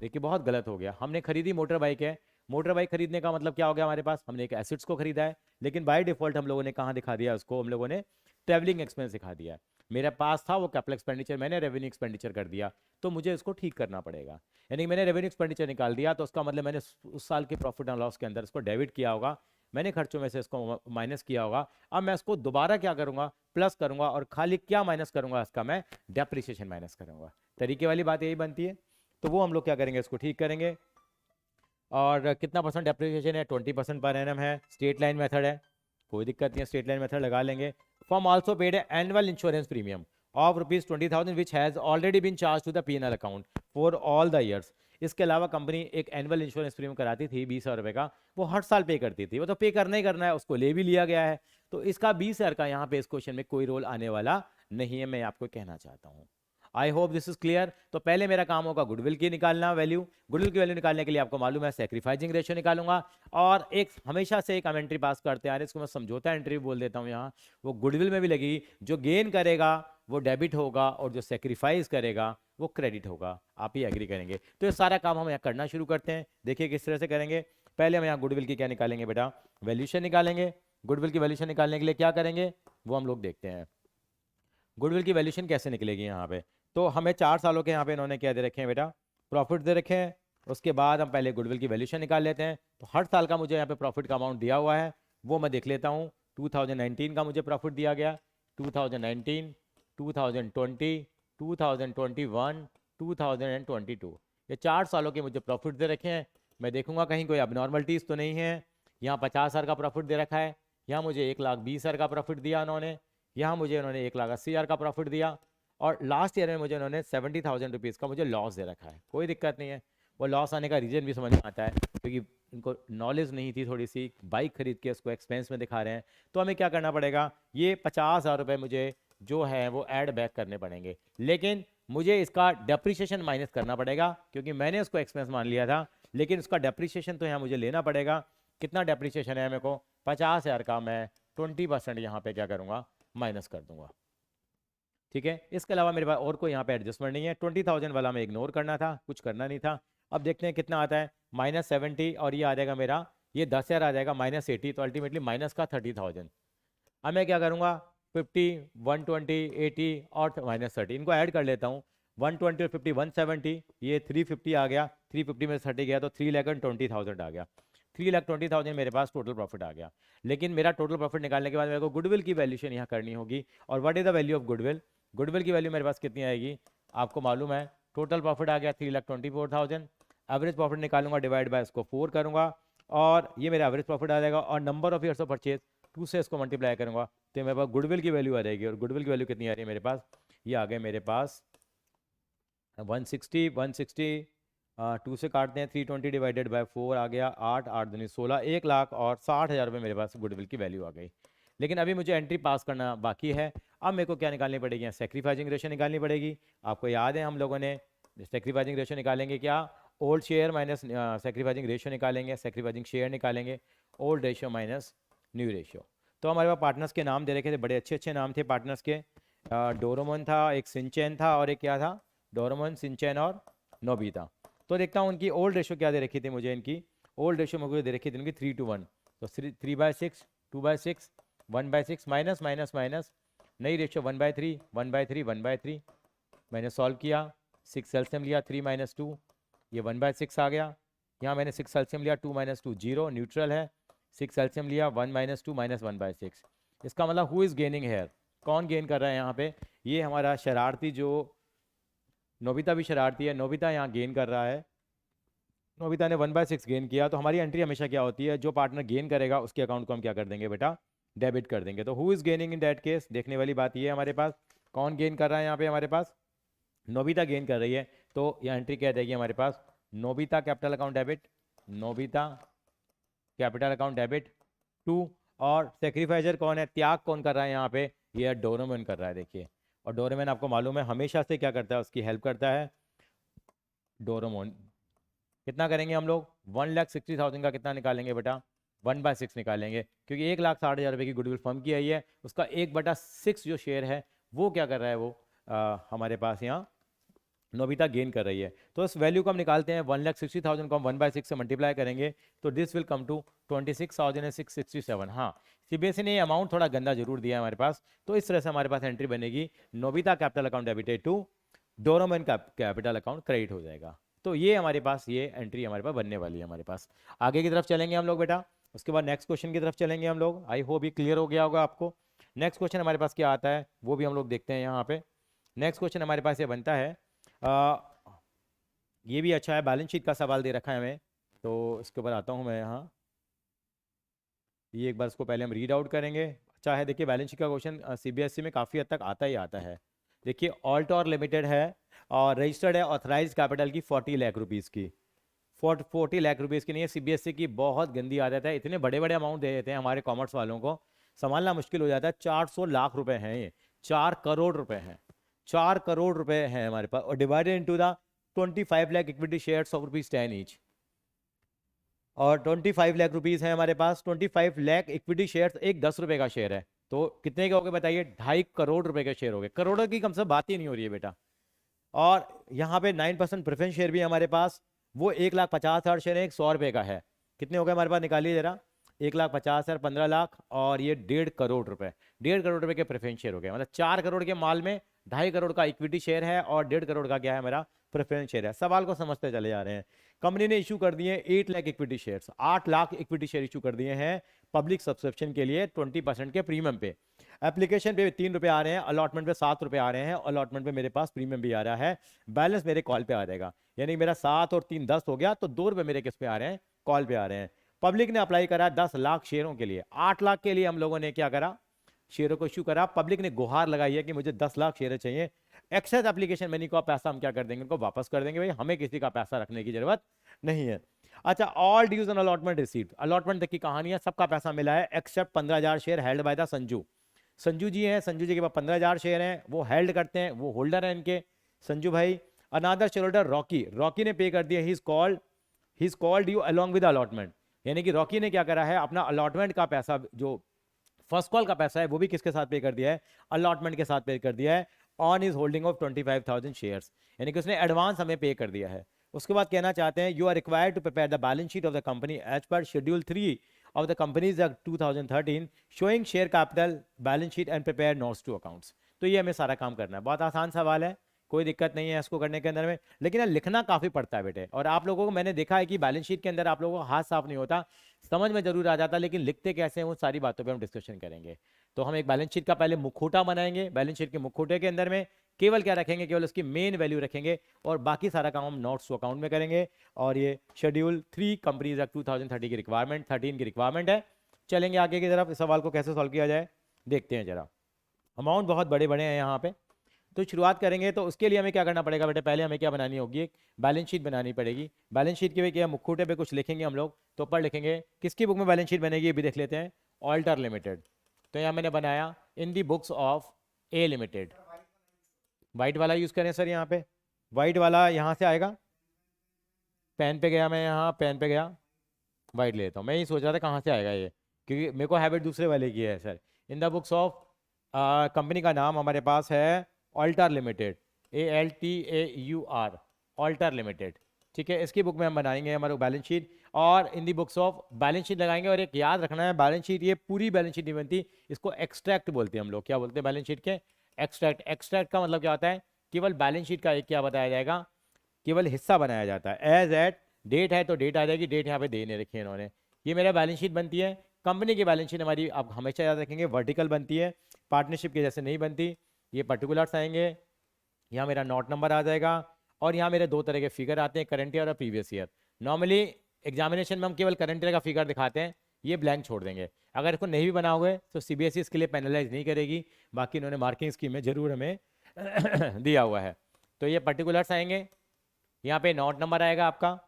देखिए बहुत गलत हो गया, हमने खरीदी मोटर बाइक है, मोटर बाइक खरीदने का मतलब क्या हो गया, हमारे पास हमने एक एसेट्स को खरीदा है, लेकिन बाय डिफॉल्ट हम लोगों ने कहाँ दिखा दिया उसको, हम लोगों ने ट्रैवलिंग एक्सपेंस दिखा दिया। मेरे पास था वो कैपिटल एक्सपेंडिचर, मैंने रेवेन्यू एक्सपेंडिचर कर दिया, तो मुझे इसको ठीक करना पड़ेगा। यानी मैंने रेवेन्यू एक्सपेंडिचर निकाल दिया, तो उसका मतलब मैंने उस साल के प्रॉफिट एंड लॉस के अंदर इसको डेबिट किया होगा, मैंने खर्चों में से इसको माइनस किया होगा। अब मैं इसको दोबारा क्या करूंगा, प्लस करूंगा, और खाली क्या माइनस करूंगा, इसका मैं डेप्रिसिएशन माइनस करूंगा। तरीके वाली बात यही बनती है। तो वो हम लोग क्या करेंगे, इसको ठीक करेंगे। और कितना परसेंट डेप्रिसिएशन है, 20% पर एनम है, स्ट्रेट लाइन मेथड है, कोई दिक्कत नहीं है, स्ट्रेट लाइन मेथड लगा लेंगे। Firm also paid annual insurance premium of ₹20,000 which has already been charge to the P&L account for all the years. इसके अलावा कंपनी एक एनुअल इंश्योरेंस प्रीमियम कराती थी 20,000 रुपये का, वो हर साल पे करती थी, वो तो पे करना ही करना है, उसको ले भी लिया गया है। तो इसका 20,000 का यहाँ पे इस क्वेश्चन में कोई रोल आने वाला नहीं है, मैं आपको कहना चाहता हूँ। I hope this is clear. तो पहले मेरा काम होगा गुडविल की निकालना वैल्यू। गुडविल की वैल्यू निकालने के लिए आपको मालूम है सैक्रिफाइसिंग रेशियो निकालूंगा, और एक हमेशा से एक हम एंट्री पास करते आ रहे हैं, इसको मैं समझौता एंट्री बोल देता हूँ यहाँ, वो गुडविल में भी लगेगी। जो गेन करेगा वो डेबिट होगा, और जो सेक्रीफाइस करेगा वो क्रेडिट होगा। आप ही एग्री करेंगे। तो ये सारा काम हम यहाँ करना शुरू करते हैं। देखिए किस तरह से करेंगे। पहले हम यहाँ गुडविल की क्या निकालेंगे बेटा, वैल्यूशन निकालेंगे। गुडविल की वैल्यूशन निकालने के लिए क्या करेंगे वो हम लोग देखते हैं। गुडविल की वैल्यूशन कैसे निकलेगी यहाँ पे, तो हमें 4 सालों के यहाँ पे इन्होंने क्या दे रखे हैं बेटा, प्रॉफिट दे रखे हैं। उसके बाद हम पहले गुडविल की वैल्यूशन निकाल लेते हैं। तो हर साल का मुझे यहाँ पे प्रॉफिट का अमाउंट दिया हुआ है, वो मैं देख लेता हूँ। 2019 का मुझे प्रॉफिट दिया गया, 2019, 2020, 2021, 2022, ये 4 सालों के मुझे प्रॉफिट दे रखे हैं। मैं देखूंगा कहीं कोई अबनॉर्मलिटीज़ तो नहीं है। यहाँ 50,000 का प्रॉफिट दे रखा है, यहाँ मुझे 1,20,000 का प्रॉफिट दिया उन्होंने, यहाँ मुझे उन्होंने 1,80,000 का प्रॉफिट दिया, और लास्ट ईयर में मुझे उन्होंने 70,000 रुपीज़ का मुझे लॉस दे रखा है। कोई दिक्कत नहीं है, वो लॉस आने का रीज़न भी समझ में आता है, क्योंकि इनको नॉलेज नहीं थी, थोड़ी सी बाइक खरीद के उसको एक्सपेंस में दिखा रहे हैं, तो हमें क्या करना पड़ेगा, ये 50,000 रुपये मुझे जो है वो ऐड बैक करने पड़ेंगे, लेकिन मुझे इसका डेप्रिसिएशन माइनस करना पड़ेगा क्योंकि मैंने उसको एक्सपेंस मान लिया था, लेकिन उसका डेप्रिसिएशन तो यहाँ मुझे लेना पड़ेगा। कितना डेप्रिसिएशन है मेरे को, 50,000 का मैं 20% यहाँ पे क्या करूँगा, माइनस कर दूंगा। ठीक है, इसके अलावा मेरे पास और कोई यहाँ पे एडजस्टमेंट नहीं है। 20,000 वाला मैं इग्नोर करना था, कुछ करना नहीं था। अब देखते हैं कितना आता है, -70 और ये आ जाएगा मेरा, ये 10,000 आ जाएगा -80, तो अल्टीमेटली माइनस का 30,000। अब मैं क्या करूँगा, 50, 120, 80 और -30 इनको ऐड कर लेता हूँ। 120 और 50 170, ये 350 आ गया, 350 में 30 गया तो 3,20,000 आ गया। 3,20,000 मेरे पास टोटल प्रॉफिट आ गया। लेकिन मेरा टोटल प्रॉफिट निकालने के बाद मेरे को गुडविल की वैल्यूशन यहाँ करनी होगी। और what is the value of goodwill, goodwill की वैल्यू मेरे पास कितनी आएगी, आपको मालूम है, टोटल प्रॉफिट आ गया 3,24,000। एवरेज प्रॉफिट निकालूंगा, डिवाइड बाय इसको 4 करूंगा और ये मेरा एवरेज प्रॉफिट आ जाएगा। और number of years of purchase 2 से इसको मल्टीप्लाई करूंगा तो मेरे पास गुडविल की वैल्यू आ जाएगी। और गुडविल की वैल्यू कितनी आ रही है मेरे पास, ये आ गए मेरे पास 160, 160 2 से काटते हैं, 320 डिवाइडेड बाय 4 आ गया, 8 8 दूनी 16, 1,60,000 रुपये मेरे पास गुडविल की वैल्यू आ गई। लेकिन अभी मुझे एंट्री पास करना बाकी है। अब मेरे को क्या निकालनी पड़ेगी, सेक्रीफाइजिंग रेशो निकालनी पड़ेगी। आपको याद है हम लोगों ने सेक्रीफाइजिंग रेशो निकालेंगे क्या, old share minus sacrificing ratio निकालेंगे, सेक्रीफाइजिंग शेयर निकालेंगे, old ratio minus new ratio. तो हमारे पास पार्टनर्स के नाम दे रखे थे, बड़े अच्छे अच्छे नाम थे पार्टनर्स के। डोरेमोन था, एक शिनचैन था और एक क्या था, डोरेमोन, शिनचैन और नोबिता। तो देखता हूँ उनकी ओल्ड रेशो क्या दे रखी थी मुझे, इनकी ओल्ड रेशो मुझे दे रखी थी इनकी 3:1। तो 3/6, 2/6, 1/6, माइनस माइनस माइनस, नई रेशो 1/3, 1/3, 1/3। मैंने सॉल्व किया, 6 एलसीएम लिया, 3 - 2, ये 1/6 आ गया। यहाँ मैंने 6 एलसीएम लिया, 2 - 2 0, न्यूट्रल है। 6 एलसीएम लिया, 1 - 2 -1/6। इसका मतलब हु इज़ गेनिंग हेयर, कौन गेन कर रहा है यहाँ पे, ये हमारा शरारती जो नोबिता भी शरारती है, नोबिता यहाँ गेन कर रहा है। नोबिता ने 1/6 गेन किया। तो हमारी एंट्री हमेशा क्या होती है, जो पार्टनर गेन करेगा उसके अकाउंट को हम क्या कर देंगे बेटा, डेबिट कर देंगे। तो who is gaining in that case, देखने वाली बात ये है हमारे पास, कौन गेन कर रहा है यहाँ पे, हमारे पास नोबिता गेन कर रही है। तो यह एंट्री क्या देगी हमारे पास, Nobita capital account debit, Nobita capital account debit to. और सेक्रीफाइजर कौन है, त्याग कौन कर रहा है यहाँ पे, ये डोरेमोन कर रहा है, देखिए। और डोरेमोन आपको मालूम है हमेशा से क्या करता है, उसकी हेल्प करता है डोरेमोन। कितना करेंगे हम लोग, 1,60,000 का कितना निकालेंगे बेटा, 1/6 निकालेंगे, क्योंकि 1,60,000 रुपये की गुडविल फर्म की आई है, उसका 1/6 जो शेयर है वो क्या कर रहा है, वो हमारे पास यहाँ नोबिता गेन कर रही है। तो इस वैल्यू को हम निकालते हैं, 1,60,000 को हम 1/6 से मल्टीप्लाई करेंगे तो दिस विल कम टू 26,667। हाँ, सीबीएसई ने ये अमाउंट थोड़ा गंदा जरूर दिया है हमारे पास। तो इस तरह से हमारे पास एंट्री बनेगी, Nobita capital account debited to Doraemon capital account credit हो जाएगा। तो ये हमारे पास ये एंट्री हमारे पास बनने वाली है। हमारे पास आगे की तरफ चलेंगे हम लोग बेटा, उसके बाद नेक्स्ट क्वेश्चन की तरफ चलेंगे हम लोग। आई होप ये क्लियर हो गया होगा आपको। नेक्स्ट क्वेश्चन हमारे पास क्या आता है वो भी हम लोग देखते हैं यहाँ पे। नेक्स्ट क्वेश्चन हमारे पास ये बनता है, ये भी अच्छा है, बैलेंस शीट का सवाल दे रखा है हमें, तो इसके ऊपर आता हूँ मैं यहाँ। ये एक बार इसको पहले हम रीड आउट करेंगे। अच्छा है, देखिए बैलेंस शीट का क्वेश्चन सीबीएसई में काफ़ी हद तक आता ही आता है। देखिए ऑल्टोर लिमिटेड है और रजिस्टर्ड है ऑथराइज कैपिटल की 40 लाख रुपीज़ की, 40 लाख रुपीज़ की नहीं है। सीबीएसई की बहुत गंदी आदत है, इतने बड़े बड़े अमाउंट दे देते हैं हमारे कॉमर्स वालों को, संभालना मुश्किल हो जाता है। 400 लाख रुपए हैं, ये 4 करोड़ रुपए हैं, 4 करोड़ रुपए हैं हमारे पास, और divided into the 25 lakh equity shares of ₹10 each. और 25 लाख रुपीज़ है हमारे पास, 25 लाख इक्विटी शेयर्स, एक 10 रुपए का शेयर है, तो कितने के हो गए बताइए, 2.5 करोड़ रुपए के शेयर हो गए। करोड़ों की कम से बात ही नहीं हो रही है बेटा। और यहाँ पे 9% प्रेफरेंस शेयर भी है हमारे पास, वो 1,50,000 शेयर है, 100 रुपए का है। कितने हो गए हमारे पास, निकालिए जरा, 1,50,000, 15 लाख और ये 1.5 करोड़ रुपए, 1.5 करोड़ रुपए के प्रेफरेंस शेयर हो गए। मतलब 4 करोड़ के माल में 2.5 करोड़ का इक्विटी शेयर है और 1.5 करोड़ का क्या है मेरा प्रेफरेंस शेयर है। सवाल को समझते चले जा रहे हैं। कंपनी ने इशू कर दिए 8 lakh equity shares, 8 lakh equity share issue कर दिए हैं पब्लिक सब्सक्रिप्शन के लिए 20% के प्रीमियम पे। एप्लीकेशन पे 3 रुपए आ रहे हैं, अलॉटमेंट पे 7 रुपए आ रहे हैं, अलॉटमेंट पे मेरे पास प्रीमियम भी आ रहा है, बैलेंस मेरे कॉल पे आ जाएगा। यानी मेरा 7 और 3 10 हो गया, तो 2 रुपए मेरे किस पे आ रहे हैं, कॉल पे आ रहे हैं। पब्लिक ने अप्लाई करा 10 लाख शेयरों के लिए, 8 लाख के लिए हम लोगों ने क्या करा, शेयरों को इशू करा। पब्लिक ने गुहार लगाई है कि मुझे 10 लाख शेयर चाहिए। एक्सेस एप्लीकेशन मनी को पैसा हम क्या कर देंगे, उनको वापस कर देंगे, भाई हमें किसी का पैसा रखने की जरूरत नहीं है। अच्छा, all dues on allotment received, allotment तक की कहानी है, सबका पैसा मिला है except 15,000 share held by the Sanju. Sanju ji हैं, संजू जी के पास 15,000 शेयर हैं, वो हेल्ड करते हैं, वो होल्डर हैं इनके संजू भाई। अनादर शेयर होल्डर रॉकी, रॉकी ने पे कर दिया, he is called you along with allotment, यानी कि रॉकी ने क्या करा है, अपना अलॉटमेंट का पैसा, जो फर्स्ट कॉल का पैसा है, वो भी किसके साथ पे कर दिया है, अलॉटमेंट के साथ पे कर दिया है, on is holding of 25,000 shares, यानी कि उसने एडवांस हमें पे कर दिया है। उसके बाद कहना चाहते हैं, you are required to prepare the balance sheet of the company as per schedule 3 of the companies act 2013 showing share capital balance sheet and prepare notes to accounts। तो ये हमें सारा काम करना है, बहुत आसान सवाल है, कोई दिक्कत नहीं है इसको करने के अंदर में, लेकिन यार लिखना काफ़ी पड़ता है बेटे। और आप लोगों को मैंने देखा है कि बैलेंस शीट के अंदर आप लोगों को हाथ साफ नहीं होता, समझ में जरूर आ जाता, लेकिन लिखते कैसे हैं वो सारी बातों पे हम डिस्कशन करेंगे। तो हम एक बैलेंस शीट का पहले मुखौटा बनाएंगे, बैलेंस शीट के मुखौटे के अंदर में केवल क्या रखेंगे, केवल उसकी मेन वैल्यू रखेंगे, और बाकी सारा काम हम नोट्स टू अकाउंट में करेंगे। और ये शेड्यूल 3 कंपनीज एक्ट 2030 की रिक्वायरमेंट, 13 की रिक्वायरमेंट है। चलेंगे आगे की तरफ, इस सवाल को कैसे सॉल्व किया जाए देखते हैं जरा। अमाउंट बहुत बड़े बड़े हैं यहाँ पे, तो शुरुआत करेंगे। तो उसके लिए हमें क्या करना पड़ेगा बेटे, पहले हमें क्या बनानी होगी, एक बैलेंस शीट बनानी पड़ेगी। बैलेंस शीट के क्या मुखौटे पे कुछ लिखेंगे हम लोग, तो ऊपर लिखेंगे, किसकी बुक में बैलेंस शीट बनेगी ये भी देख लेते हैं, ऑल्टर लिमिटेड। तो यहाँ मैंने बनाया in the books of A limited, white वाला यूज़ करें सर, यहाँ पे वाइट वाला यहाँ से आएगा, पेन पे गया मैं, यहाँ पेन पे गया, वाइट लेता हूँ। मैं ये सोच रहा था कहाँ से आएगा ये, क्योंकि मेरे को हैबिट दूसरे वाले की है sir. In the books of, company का नाम हमारे पास है Altaur limited, ALTAUR, Altaur limited, ठीक है। इसकी बुक में हम बनाएंगे हमारे बैलेंस शीट, और इन the books of balance sheet लगाएंगे। और एक याद रखना है, बैलेंस शीट ये पूरी बैलेंस शीट नहीं बनती, इसको एक्सट्रैक्ट बोलते हैं हम लोग। क्या बोलते हैं बैलेंस शीट के, एक्सट्रैक्ट। एक्सट्रैक्ट का मतलब क्या होता है, केवल बैलेंस शीट का एक क्या बताया जाएगा, केवल हिस्सा बनाया जाता है। एज एट डेट है तो डेट आ जाएगी, डेट यहाँ पे दे नहीं रखी है इन्होंने। ये मेरा बैलेंस शीट बनती है, कंपनी की बैलेंस शीट हमारी आप हमेशा याद रखेंगे वर्टिकल बनती है, पार्टनरशिप के जैसे नहीं बनती। ये पर्टिकुलर्स आएंगे, यहाँ मेरा नोट नंबर आ जाएगा, और यहाँ मेरे दो तरह के फिगर आते हैं, करंट ईयर और प्रीवियस ईयर। नॉर्मली एग्जामिनेशन में हम केवल करंट ईयर का फिगर दिखाते हैं, ये ब्लैंक छोड़ देंगे। अगर इसको नहीं भी बनाओगे तो CBSE इसके लिए पेनलाइज नहीं करेगी, बाकी इन्होंने मार्किंग स्कीम में जरूर हमें दिया हुआ है। तो ये पर्टिकुलर्स आएंगे, यहाँ पे नोट नंबर आएगा आपका,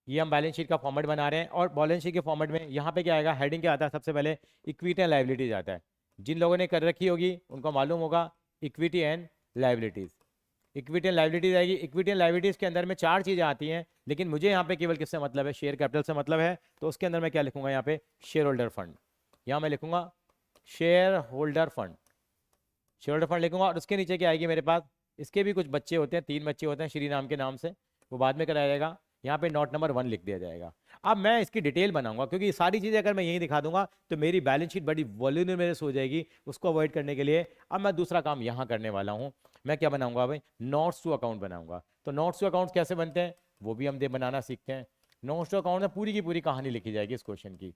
ये हम बैलेंस शीट का फॉर्मेट बना रहे हैं। और बैलेंस शीट के फॉर्मेट में यहाँ पे क्या आएगा, हेडिंग क्या आता है, सबसे पहले इक्विटी एंड लाइबिलिटीज आता है। जिन लोगों ने कर रखी होगी उनको मालूम होगा, equity and liabilities, equity and liabilities आएगी। इक्विटी एंड लाइबिलिटीज के अंदर में 4 चीज़ें आती हैं, लेकिन मुझे यहाँ पे केवल किससे मतलब है, शेयर कैपिटल से मतलब है। तो उसके अंदर मैं क्या लिखूंगा, यहाँ पे शेयर होल्डर फंड, यहाँ मैं लिखूंगा share holder fund, share holder fund लिखूंगा। और उसके नीचे क्या आएगी मेरे पास, इसके भी कुछ बच्चे होते हैं, 3 बच्चे होते हैं श्री नाम के नाम से, वो बाद में कराया जाएगा। यहाँ पे नोट नंबर 1 लिख दिया जाएगा। अब मैं इसकी डिटेल बनाऊंगा, क्योंकि ये सारी चीज़ें अगर मैं यहीं दिखा दूंगा तो मेरी बैलेंस शीट बड़ी वॉल्यूमरस हो जाएगी। उसको अवॉइड करने के लिए अब मैं दूसरा काम यहाँ करने वाला हूँ। मैं क्या बनाऊंगा भाई, नोट्स टू अकाउंट बनाऊंगा। तो नोट्स टू अकाउंट कैसे बनते हैं वो भी हम बनाना सीखते हैं। नोट्स टू अकाउंट में पूरी की पूरी कहानी लिखी जाएगी इस क्वेश्चन की,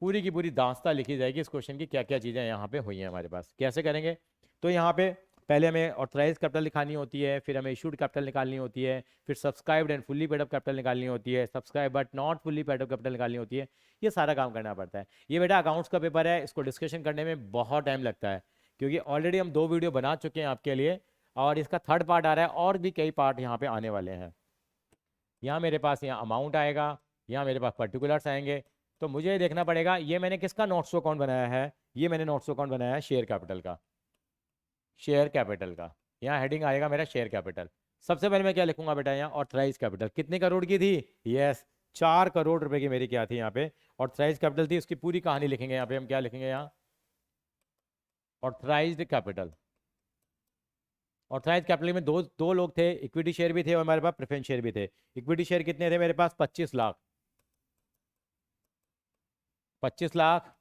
पूरी की पूरी दास्ता लिखी जाएगी इस क्वेश्चन की, क्या क्या चीज़ें यहाँ पे हुई हैं हमारे पास। कैसे करेंगे, तो यहाँ पे पहले हमें ऑथराइज कैपिटल निकालनी होती है, फिर हमें इशूड कैपिटल निकालनी होती है, फिर subscribed and fully paid up capital निकालनी होती है, subscribe but not fully paid up capital निकालनी होती है। ये सारा काम करना पड़ता है। ये बेटा अकाउंट्स का पेपर है, इसको डिस्कशन करने में बहुत टाइम लगता है, क्योंकि ऑलरेडी हम 2 वीडियो बना चुके हैं आपके लिए, और इसका 3rd पार्ट आ रहा है, और भी कई पार्ट यहाँ पे आने वाले हैं। यहाँ मेरे पास यहाँ अमाउंट आएगा, यहाँ मेरे पास पर्टिकुलर्स आएंगे। तो मुझे देखना पड़ेगा ये मैंने किसका नोट्स टू अकाउंट बनाया है, ये मैंने नोट्स टू अकाउंट बनाया है शेयर कैपिटल का, शेयर कैपिटल का। यहाँ हेडिंग आएगा मेरा शेयर कैपिटल। सबसे पहले मैं क्या लिखूंगा बेटा, यहाँ ऑथराइज कैपिटल कितने करोड़ की थी, यस 4 करोड़ रुपए की मेरी क्या थी यहाँ पे ऑथराइज कैपिटल थी। उसकी पूरी कहानी लिखेंगे यहाँ पे, हम क्या लिखेंगे यहाँ, ऑथराइज्ड कैपिटल। ऑथराइज कैपिटल में दो लोग थे, इक्विटी शेयर भी थे और हमारे पास प्रेफरेंस शेयर भी थे। इक्विटी शेयर कितने थे मेरे पास, 25 lakh, 25 lakh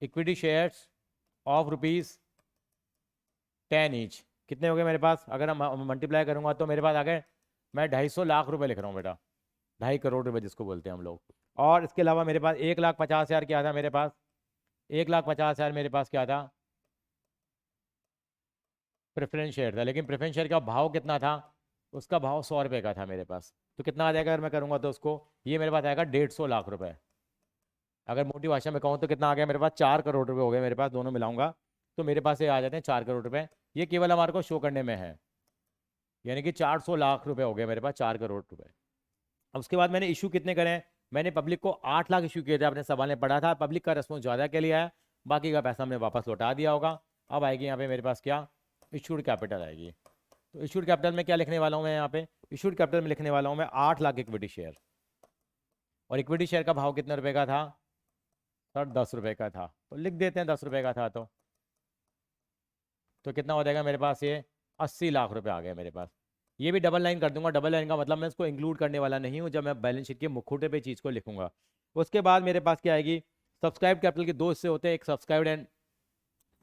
equity shares of ₹10 each. कितने हो गए मेरे पास, अगर हम मल्टीप्लाई करूंगा तो मेरे पास आ गए, मैं 250 लाख रुपए लिख रहा हूँ बेटा, 2.5 करोड़ रुपए जिसको बोलते हैं हम लोग। और इसके अलावा मेरे पास 1,50,000 क्या था मेरे पास, 1,50,000 मेरे पास क्या था, प्रेफरेंस शेयर था। लेकिन प्रेफरेंस शेयर का भाव कितना था, उसका भाव 100 रुपये का था मेरे पास। तो कितना आ जाएगा अगर मैं करूँगा तो उसको, ये मेरे पास आएगा 150 लाख रुपए। अगर मोटी भाषा में कहूँ तो कितना आ गया मेरे पास, 4 करोड़ रुपए हो गए मेरे पास, दोनों मिलाऊंगा तो मेरे पास ये आ जाते हैं 4 करोड़ रुपए। ये केवल हमारे को शो करने में है, यानी कि 400 लाख रुपए हो गए मेरे पास, 4 करोड़ रुपए। अब उसके बाद मैंने इशू कितने करे हैं, मैंने पब्लिक को 8 लाख इशू किए थे, आपने सवाल में पढ़ा था। पब्लिक का रिस्पॉन्स ज़्यादा के लिए आया, बाकी का पैसा हमने वापस लौटा दिया होगा। अब आएगी यहाँ पे मेरे पास क्या, इशूड कैपिटल आएगी। तो इशूड कैपिटल में क्या लिखने वाला हूँ मैं यहाँ पे, इशूड कैपिटल में लिखने वाला हूँ मैं 8 लाख इक्विटी शेयर। और इक्विटी शेयर का भाव कितने रुपए का था सर, 10 रुपए का था। तो लिख देते हैं 10 रुपए का था। तो कितना हो जाएगा मेरे पास, ये 80 लाख रुपए आ गए मेरे पास। ये भी डबल लाइन कर दूंगा, डबल लाइन का मतलब मैं इसको इंक्लूड करने वाला नहीं हूँ जब मैं बैलेंस शीट के मुखौटे पे चीज़ को लिखूंगा। उसके बाद मेरे पास क्या आएगी, सब्सक्राइब कैपिटल के दो हिस्से होते हैं, एक subscribe and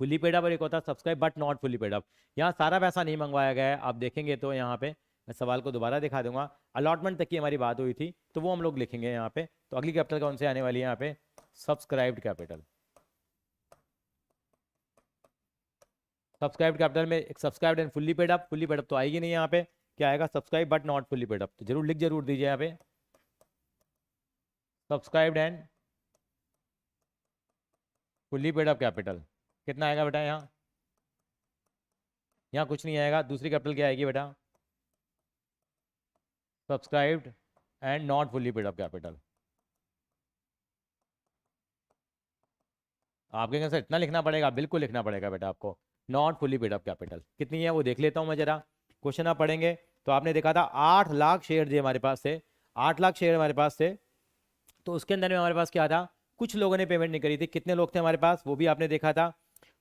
fully paid up और एक होता है subscribe but not fully paid up. यहाँ सारा पैसा नहीं मंगवाया गया है, आप देखेंगे तो यहाँ पे मैं सवाल को दोबारा दिखा दूंगा। अलॉटमेंट तक की हमारी बात हुई थी, तो वो हम लोग लिखेंगे यहाँ पे। तो अगली कैपिटल कौन से आने वाली है यहाँ पे, सब्सक्राइब्ड कैपिटल। सब्सक्राइब कैपिटल में एक subscribe and fully paid up, fully paid up तो आएगी नहीं यहाँ पे, क्या आएगा subscribe but not fully paid up. तो जरूर लिख जरूर दीजिए यहाँ पे, subscribed and fully paid up capital. कितना आएगा बेटा यहाँ, यहाँ कुछ नहीं आएगा। दूसरी कैपिटल क्या आएगी बेटा, subscribed and not fully paid up capital. आपके यहाँ से इतना लिखना पड़ेगा, बिल्कुल लिखना पड़ेगा बेटा आपको। Not fully paid up capital कितनी है वो देख लेता हूँ मैं जरा। क्वेश्चन आप पढ़ेंगे तो आपने देखा था 8 लाख शेयर थे हमारे पास से, 8 लाख शेयर हमारे पास थे। तो उसके अंदर में हमारे पास क्या था, कुछ लोगों ने पेमेंट नहीं करी थी। कितने लोग थे हमारे पास वो भी आपने देखा था।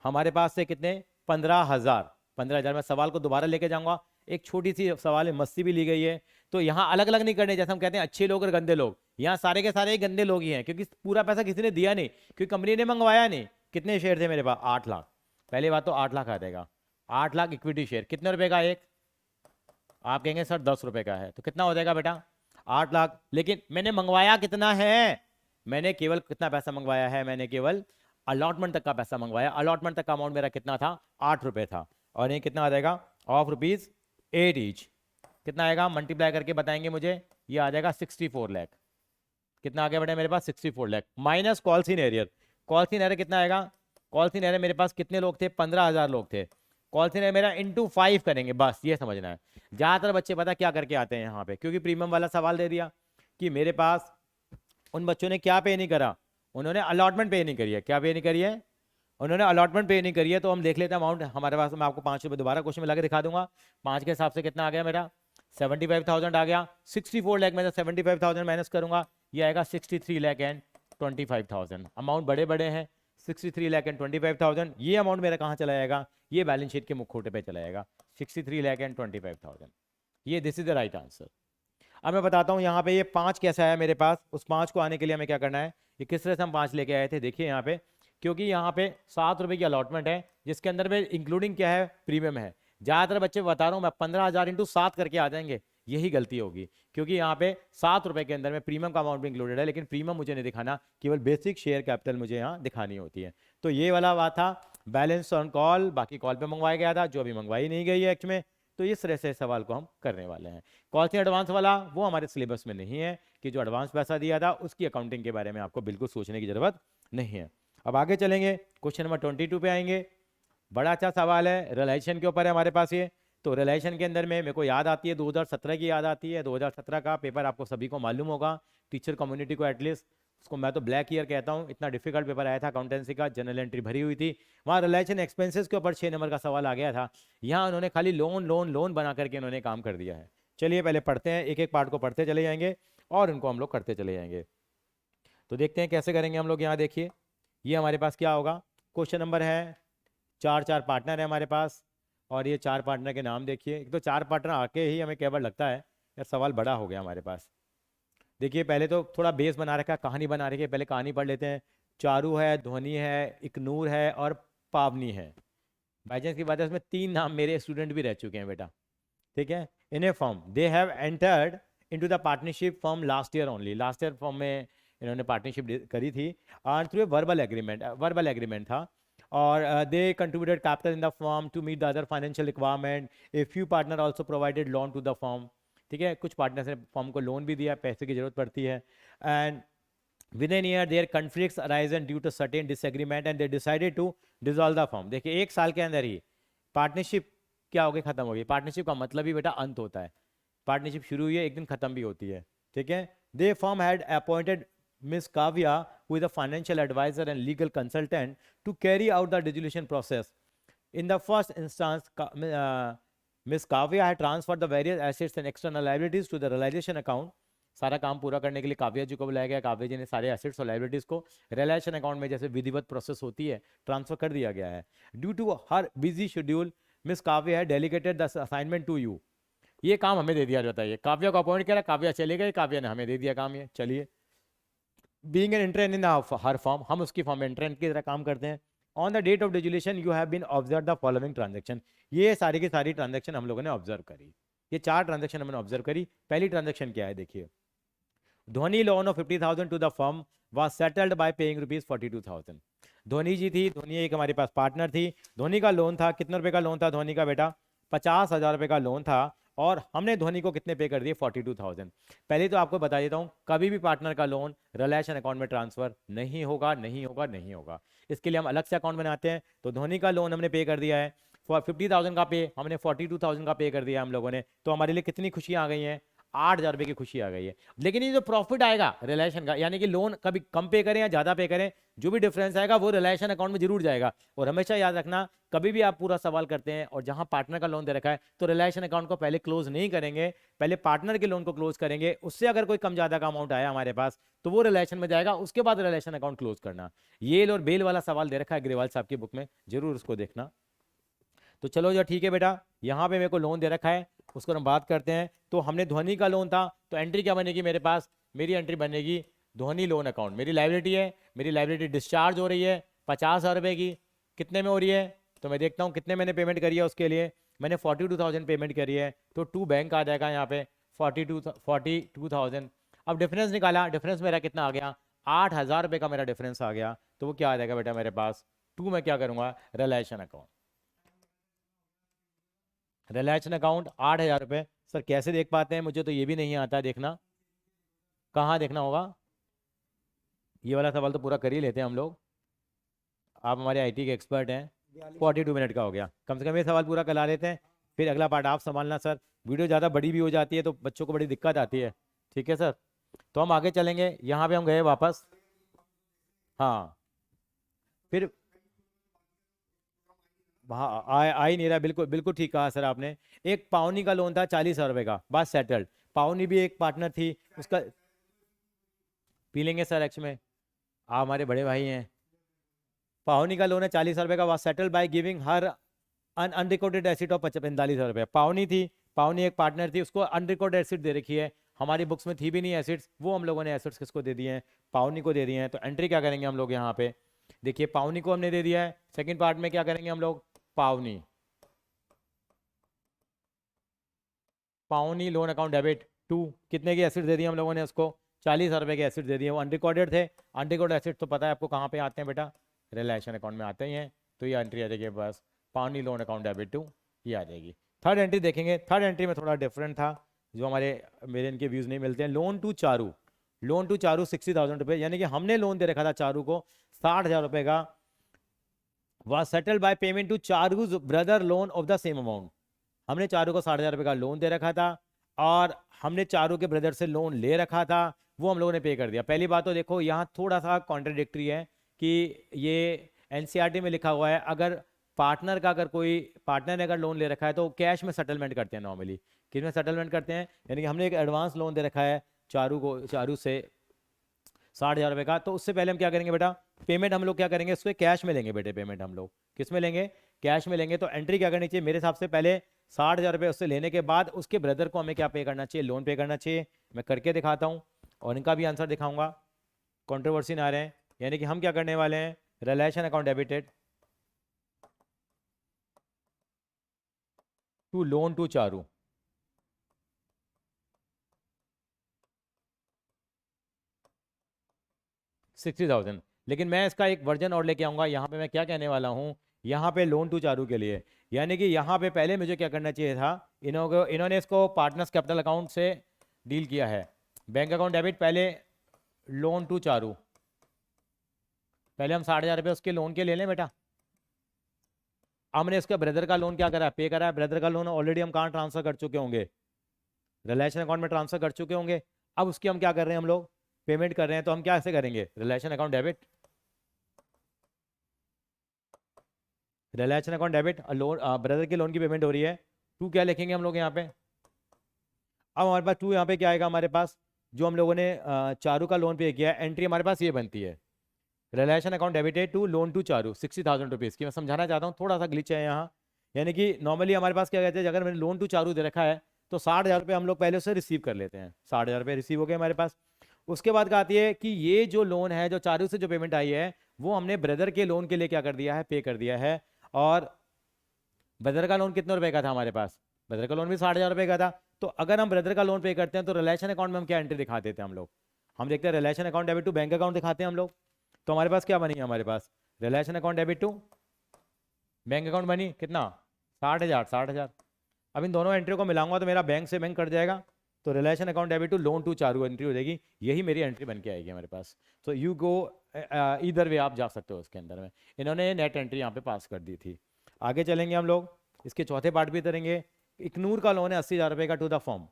हमारे पास से कितने, 15,000। 15,000 मैं सवाल को दोबारा लेके जाऊंगा, एक छोटी सी सवाल है, मस्ती भी ली गई है। तो यहाँ अलग अलग नहीं करने, जैसे हम कहते हैं अच्छे लोग और गंदे लोग, यहाँ सारे के सारे गंदे लोग ही हैं, क्योंकि पूरा पैसा किसी ने दिया नहीं, क्योंकि कंपनी ने मंगवाया नहीं। कितने शेयर थे मेरे पास, 8 लाख। पहली बात तो 8 लाख आ जाएगा, 8 लाख इक्विटी शेयर कितने रुपए का एक, आप कहेंगे सर 10 रुपए का है, तो कितना हो जाएगा बेटा 8 लाख। लेकिन मैंने मंगवाया कितना है, मैंने केवल कितना पैसा मंगवाया है, मैंने केवल अलॉटमेंट तक का पैसा मंगवाया। अलॉटमेंट तक का अमाउंट मेरा कितना था, 8 रुपए था। और ये कितना आ जाएगा, ऑफ ₹8 ईच। कितना आएगा, मल्टीप्लाई करके बताएंगे मुझे, ये आ जाएगा 64 लाख। कितना आ गया बेटा मेरे पास, 64 लाख माइनस कॉल्सिन एरियर। कॉल्सिन एरियर कितना आएगा, कॉल्सिन एरियर मेरे पास कितने लोग थे, 15,000 लोग थे। कॉल्सिन एरियर मेरा इंटू 5 करेंगे, बस ये समझना है। ज़्यादातर बच्चे पता क्या करके आते हैं यहाँ पे, क्योंकि प्रीमियम वाला सवाल दे दिया कि मेरे पास उन बच्चों ने क्या पे नहीं करा, उन्होंने अलॉटमेंट पे नहीं करी है। क्या पे नहीं करी है, उन्होंने अलॉटमेंट पे नहीं करी है। तो हम देख लेते हैं अमाउंट हमारे पास, मैं आपको 5 रुपये दोबारा क्वेश्चन में लगा दिखा दूंगा। 5 के हिसाब से कितना आ गया मेरा, 75,000 आ गया। 64 लाख में से 75,000 माइनस करूंगा, ये आएगा 63 लाख एंड 25,000। अमाउंट बड़े बड़े हैं, 63 लाख एंड 25,000। ये अमाउंट मेरा कहाँ चला जाएगा, ये बैलेंस शीट के मुखौटे पे चला जाएगा, 63 लाख एंड 25,000। ये this is the right answer. अब मैं बताता हूँ यहाँ पे ये 5 कैसा है मेरे पास। उस 5 को आने के लिए हमें क्या करना है, ये किस तरह से हम 5 लेके आए थे, देखिए यहाँ पे, क्योंकि यहाँ पे 7 रुपए की अलॉटमेंट है, जिसके अंदर में इंक्लूडिंग क्या है, प्रीमियम है। ज़्यादातर बच्चे बता रहा हूँ मैं 15,000 इंटू 7 करके आ जाएंगे, यही गलती होगी, क्योंकि यहाँ पे 7 रुपए के अंदर में प्रीमियम का अमाउंट भी इंक्लूडेड है, लेकिन प्रीमियम मुझे नहीं दिखाना, केवल बेसिक शेयर कैपिटल मुझे यहाँ दिखानी होती है। तो ये वाला बात था बैलेंस ऑन कॉल, बाकी कॉल पे मंगवाया गया था, जो अभी मंगवाई नहीं गई है एक्च में। तो इस तरह से सवाल को हम करने वाले हैं। कॉल्स एडवांस वाला वो हमारे सिलेबस में नहीं है, कि जो एडवांस पैसा दिया था उसकी अकाउंटिंग के बारे में आपको बिल्कुल सोचने की जरूरत नहीं है। अब आगे चलेंगे, क्वेश्चन नंबर 22 पे आएंगे। बड़ा अच्छा सवाल है, रिलेशन के ऊपर है हमारे पास ये। तो रिलेशन के अंदर में मेरे को याद आती है 2017 की याद आती है। 2017 का पेपर आपको सभी को मालूम होगा, टीचर कम्युनिटी को एटलीस्ट, उसको मैं तो ब्लैक ईयर कहता हूँ, इतना डिफिकल्ट पेपर आया था अकाउंटेंसी का, जनरल एंट्री भरी हुई थी। वहाँ रिलेशन एक्सपेंसेस के ऊपर 6 नंबर का सवाल आ गया था। यहाँ उन्होंने खाली लोन लोन लोन बना करके उन्होंने काम कर दिया है। चलिए पहले पढ़ते हैं, एक एक पार्ट को पढ़ते चले जाएंगे और उनको हम लोग करते चले जाएंगे। तो देखते हैं कैसे करेंगे हम लोग। यहाँ देखिए, ये हमारे पास क्या होगा, क्वेश्चन नंबर है, 4 पार्टनर है हमारे पास, और ये 4 पार्टनर के नाम देखिए। एक तो 4 पार्टनर आके ही हमें केवल लगता है यार सवाल बड़ा हो गया हमारे पास। देखिए पहले तो थोड़ा बेस बना रखा है, कहानी बना रखी है, पहले कहानी पढ़ लेते हैं। चारू है, ध्वनि है, इकनूर है और पावनी है। बाई चांस की बात है उसमें 3 नाम मेरे स्टूडेंट भी रह चुके हैं बेटा, ठीक है। In a firm they have entered into the partnership firm last year only. Last year firm में इन्होंने पार्टनरशिप करी थी और थ्रू ए वर्बल एग्रीमेंट था। और they contributed capital in the firm to meet the other financial requirement. A few partner also provided loan to the firm, ठीक है। कुछ पार्टनर्स ने फॉर्म को लोन भी दिया, पैसे की जरूरत पड़ती है। And within year there conflicts arisen due to certain disagreement and they decided to dissolve the firm. देखिए 1 साल के अंदर ही पार्टनरशिप क्या हो गई, खत्म हो गई। पार्टनरशिप का मतलब ही बेटा अंत होता है, पार्टनरशिप शुरू हुई है एक दिन खत्म भी होती है, ठीक है। दे firm had appointed miss Kavya who is a financial advisor and legal consultant to carry out the dissolution process. In the first instance, Miss Kavya had transferred the various assets and external liabilities to the realization account. सारा काम पूरा करने के लिए काव्या जी को बुलाया गया, काव्या जी ने सारे एसेट्स और लाइबिलिटीज को रियलाइजेशन अकाउंट में जैसे विधिवत प्रोसेस होती है ट्रांसफर कर दिया गया है। Due to her busy schedule miss Kavya है delegated the assignment to you. ये काम हमें दे दिया जाता है, काव्या को अपॉइंट किया, काव्या चले गए, काव्या ने हमें दे दिया काम, ये चलिए। Being an intern in her form, हम उसकी फॉर्म में इंटर्न की तरह काम करते हैं। On the date of dissolution you have been observe the following transaction. ये सारी की सारी ट्रांजेक्शन हम लोगों ने ऑब्जर्व करी, ये 4 ट्रांजेक्शन हमने ऑब्जर्व करी। पहली ट्रांजेक्शन क्या है देखिए, Dhoni loan of 50,000 to the firm was settled by paying rupees 42,000। Dhoni ji थी, धोनी एक हमारे पास पार्टनर थी, धोनी का लोन था, कितने रुपए का लोन था धोनी का बेटा, 50,000 रुपए का लोन था, और हमने धोनी को कितने पे कर दिए, 42,000। पहले तो आपको बता देता हूं, कभी भी पार्टनर का लोन रिलेशन अकाउंट में ट्रांसफर नहीं होगा, नहीं होगा, नहीं होगा। इसके लिए हम अलग से अकाउंट बनाते हैं। तो धोनी का लोन हमने पे कर दिया है, 50,000 का पे, हमने 42,000 का पे कर दिया हम लोगों ने, तो हमारे लिए कितनी खुशियां आ गई हैं, 8,000 रुपए की खुशी आ गई है। लेकिन ये जो प्रॉफिट आएगा रिलेशन का, यानी कि लोन कभी कम पे करें या ज्यादा पे करें, जो भी डिफरेंस आएगा वो रिलेशन अकाउंट में जरूर जाएगा। और हमेशा याद रखना, कभी भी आप पूरा सवाल करते हैं और जहां पार्टनर का लोन दे रखा है तो रिलेशन अकाउंट को पहले क्लोज नहीं करेंगे, पहले पार्टनर के लोन को क्लोज करेंगे। उससे अगर कोई कम ज्यादा का अमाउंट आया हमारे पास तो वो रिलेशन में जाएगा, उसके बाद रिलेशन अकाउंट क्लोज करना। येल और बेल वाला सवाल दे रखा है अग्रवाल साहब की बुक में, जरूर उसको देखना। तो चलो जो ठीक है बेटा, यहाँ पे मेरे को लोन दे रखा है, उसको हम बात करते हैं। तो हमने धोनी का लोन था, तो एंट्री क्या बनेगी मेरे पास, मेरी एंट्री बनेगी धोनी लोन अकाउंट। मेरी लाइबिलिटी है, मेरी लाइबिलिटी डिस्चार्ज हो रही है 50,000 रुपए की, कितने में हो रही है, तो मैं देखता हूँ कितने मैंने पेमेंट करी है। उसके लिए मैंने 42,000 पेमेंट करी है, तो टू बैंक आ जाएगा यहाँ पे 42,000। अब डिफरेंस निकाला, डिफरेंस मेरा कितना आ गया, 8,000 रुपये का मेरा डिफरेंस आ गया। तो वो क्या आ जाएगा बेटा मेरे पास, टू मैं क्या करूँगा, रिलेशन अकाउंट। रिलेशन अकाउंट 8,000 रुपये। सर कैसे देख पाते हैं, मुझे तो ये भी नहीं आता देखना, कहाँ देखना होगा, ये वाला सवाल तो पूरा कर ही लेते हैं हम लोग, आप हमारे आईटी के एक्सपर्ट हैं। 42 मिनट का हो गया, कम से कम ये सवाल पूरा करा लेते हैं, फिर अगला पार्ट आप संभालना सर। वीडियो ज़्यादा बड़ी भी हो जाती है तो बच्चों को बड़ी दिक्कत आती है, ठीक है सर। तो हम आगे चलेंगे, यहाँ पे हम गए वापस, हाँ फिर हाँ आ ही नहीं रहा, बिल्कुल बिल्कुल ठीक कहा सर आपने। एक पावनी का लोन था 40,000 रुपये का, बात सेटल्ड। पावनी भी एक पार्टनर थी, उसका पी लेंगे सर एक्च में, आप हमारे बड़े भाई हैं। पावनी का लोन है 40,000 रुपये का, was settled by giving her an unrecorded asset of 45,000 रुपये। पावनी थी, पावनी एक पार्टनर थी, उसको अनरिकॉर्डेड एसिड दे रखी है, हमारी बुक्स में थी भी नहीं एसिड्स, वो हम लोगों ने एसिड्स किसको दे दिए हैं, पावनी को दे दिए हैं। तो एंट्री क्या करेंगे हम लोग यहाँ पे, देखिए पावनी को हमने दे दिया है। सेकंड पार्ट में क्या करेंगे हम लोग, पावनी, पावनी लोन अकाउंट डेबिट टू, कितने की एसिड दे दी हम लोगों ने उसको, 40,000 रुपये के एसिड दे दिए, वो अनरिकॉर्डेड थे। अनरिकॉर्डेड एसिड तो पता है आपको कहाँ पे आते हैं बेटा, रिलेशन अकाउंट में आते ही हैं। तो ये एंट्री आ जाएगी बस, पावनी लोन अकाउंट डेबिट टू, ये आ जाएगी। थर्ड एंट्री देखेंगे, थर्ड एंट्री में थोड़ा डिफरेंट था, जो हमारे मेरे इनके व्यूज़ नहीं मिलते हैं। Loan to Charu, loan to Charu 60,000 रुपये, यानी कि हमने लोन दे रखा था चारू को 60,000 रुपये का, was settled by payment to Charu's brother loan of the same amount. हमने चारू को 60,000 रुपये का लोन दे रखा था और हमने चारू के ब्रदर से लोन ले रखा था, वो हम लोगों ने पे कर दिया। पहली बात तो देखो यहाँ थोड़ा सा कॉन्ट्रडिक्टरी है कि ये एनसीईआरटी में लिखा हुआ है, अगर पार्टनर का, अगर कोई पार्टनर ने अगर लोन ले रखा है तो कैश में सेटलमेंट करते हैं नॉर्मली। किस में सेटलमेंट करते हैं, यानी कि हमने एक एडवांस लोन दे रखा है चारू को, चारू से 60,000 रुपये का, तो उससे पहले हम क्या करेंगे बेटा, पेमेंट हम लोग क्या करेंगे, उसको कैश में लेंगे बेटे, पेमेंट हम लोग किस में लेंगे, कैश में लेंगे। तो एंट्री क्या करनी चाहिए मेरे हिसाब से, पहले 60,000 रुपये उससे लेने के बाद उसके ब्रदर को हमें क्या पे करना चाहिए, लोन पे करना चाहिए। मैं करके दिखाता हूँ और इनका भी आंसर दिखाऊंगा, कंट्रोवर्सी ना रहे। यानी कि हम क्या करने वाले हैं, realisation account debited to loan to Charu, $60,000। लेकिन मैं इसका एक वर्जन और लेके आऊंगा, यहाँ पे मैं क्या कहने वाला हूँ, यहाँ पे लोन टू चारू के लिए, यानी कि यहाँ पे पहले मुझे क्या करना चाहिए था, इन्होंने इसको पार्टनर्स कैपिटल अकाउंट से डील किया है, बैंक अकाउंट डेबिट, पहले लोन टू चारू, पहले हम 60,000 रुपये उसके लोन के ले लें बेटा, हमने इसके ब्रदर का लोन क्या करा है, पे करा है। ब्रदर का लोन ऑलरेडी हम कहाँ ट्रांसफर कर चुके होंगे, रिलेशन अकाउंट में ट्रांसफर कर चुके होंगे। अब उसकी हम क्या कर रहे हैं, हम लोग पेमेंट कर रहे हैं, तो हम क्या ऐसे करेंगे, relation account debit, relation account debit, loan brother के लोन की पेमेंट हो रही है। टू क्या लिखेंगे हम लोग यहाँ पे, अब हमारे पास टू यहाँ पे क्या आएगा हमारे पास, जो हम लोगों ने चारू का लोन पे किया है, एंट्री हमारे पास ये बनती है, realisation account debited to loan to Charu 60,000 rupees की। मैं समझाना चाहता हूँ, थोड़ा सा ग्लिच है यहाँ। यानी कि नॉर्मली हमारे पास क्या कहते हैं, अगर मैंने लोन टू चारू दे रखा है तो 60,000 रुपये हम लोग पहले उससे रिसीव कर लेते हैं, 60,000 रुपये रिसीव हो गए हमारे पास। उसके बाद क्या आती है कि ये जो लोन है, जो चारू से जो पेमेंट आई है, वो हमने ब्रदर के लोन के लिए क्या कर दिया है, पे कर दिया है। और ब्रदर का लोन कितने रुपए का था हमारे पास, ब्रदर का लोन भी 60,000 रुपये का था। तो अगर हम ब्रदर का लोन पे करते हैं तो रिलेशन अकाउंट में हम क्या एंट्री दिखा देते हैं हम लोग, हम देखते हैं realisation account debit to bank account दिखाते हैं हम लोग। तो हमारे पास क्या बनी है, हमारे पास relation account debit to bank account बनी कितना, 60,000, 60,000। अब इन दोनों एंट्री को मिलाऊंगा तो मेरा बैंक से बैंक कट जाएगा, तो realisation account debit to loan to Charu entry हो जाएगी, यही मेरी एंट्री बन के आएगी हमारे पास। तो यू गो इधर वे, आप जा सकते हो उसके अंदर में। इन्होंने नेट एंट्री यहाँ पे पास कर दी थी। आगे चलेंगे हम लोग, इसके चौथे पार्ट भी करेंगे। इकनूर का लोन है 80,000 रुपये का टू द फॉर्म,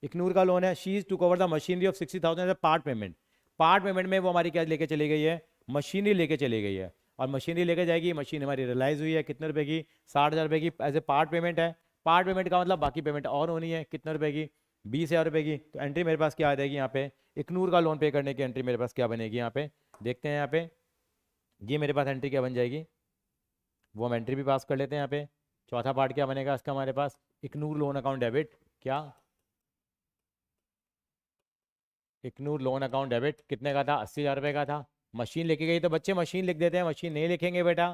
इकनूर का लोन है, she is to cover the machinery of 60,000 part payment. Part payment में वो हमारी क्या लेके चली गई है, मशीनरी लेके चली गई है, और मशीनरी लेके जाएगी। मशीन हमारी रिलाइज हुई है कितने रुपए की, 60,000 रुपये की, एज ए पार्ट पेमेंट है। पार्ट पेमेंट का मतलब बाकी पेमेंट और होनी है, कितने रुपए की, 20,000 रुपये की। तो एंट्री मेरे पास क्या आ जाएगी यहाँ पे, इकनूर का लोन पे करने की एंट्री मेरे पास क्या बनेगी यहाँ पे, देखते हैं यहाँ पे। ये मेरे पास एंट्री क्या बन जाएगी, वो हम एंट्री भी पास कर लेते हैं यहाँ पे। चौथा पार्ट क्या बनेगा इसका हमारे पास, इकनूर लोन अकाउंट डेबिट, क्या इकनूर लोन अकाउंट डेबिट कितने का था, 80,000 रुपये का था। मशीन लेके गई तो बच्चे मशीन लिख देते हैं, मशीन नहीं लिखेंगे बेटा,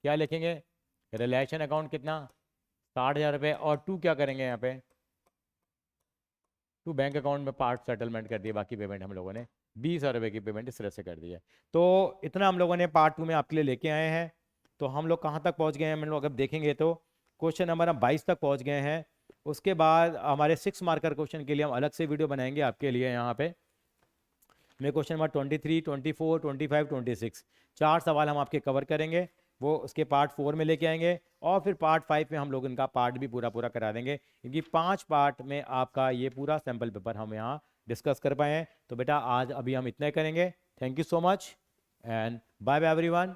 क्या लिखेंगे, रिलेशन अकाउंट कितना, 60,000 रुपये। और टू क्या करेंगे यहाँ पे, टू बैंक अकाउंट में पार्ट सेटलमेंट कर दिए, बाकी पेमेंट हम लोगों ने 20,000 रुपये की पेमेंट इस तरह से कर दी है। तो इतना हम लोगों ने पार्ट 2 में आपके लिए लेके आए हैं। तो हम लोग कहाँ तक पहुँच गए हैं, हम लोग अगर देखेंगे तो क्वेश्चन नंबर हम 22 तक पहुँच गए हैं। उसके बाद हमारे 6 मार्कर क्वेश्चन के लिए हम अलग से वीडियो बनाएंगे आपके लिए। यहाँ पे में क्वेश्चन नंबर 23, 24, 25, 26 4 सवाल हम आपके कवर करेंगे, वो उसके पार्ट 4 में लेके आएंगे, और फिर पार्ट 5 में हम लोग इनका पार्ट भी पूरा पूरा करा देंगे, क्योंकि 5 पार्ट में आपका ये पूरा सैम्पल पेपर हम यहाँ डिस्कस कर पाए हैं। तो बेटा आज अभी हम इतना ही करेंगे। Thank you so much and bye bye everyone.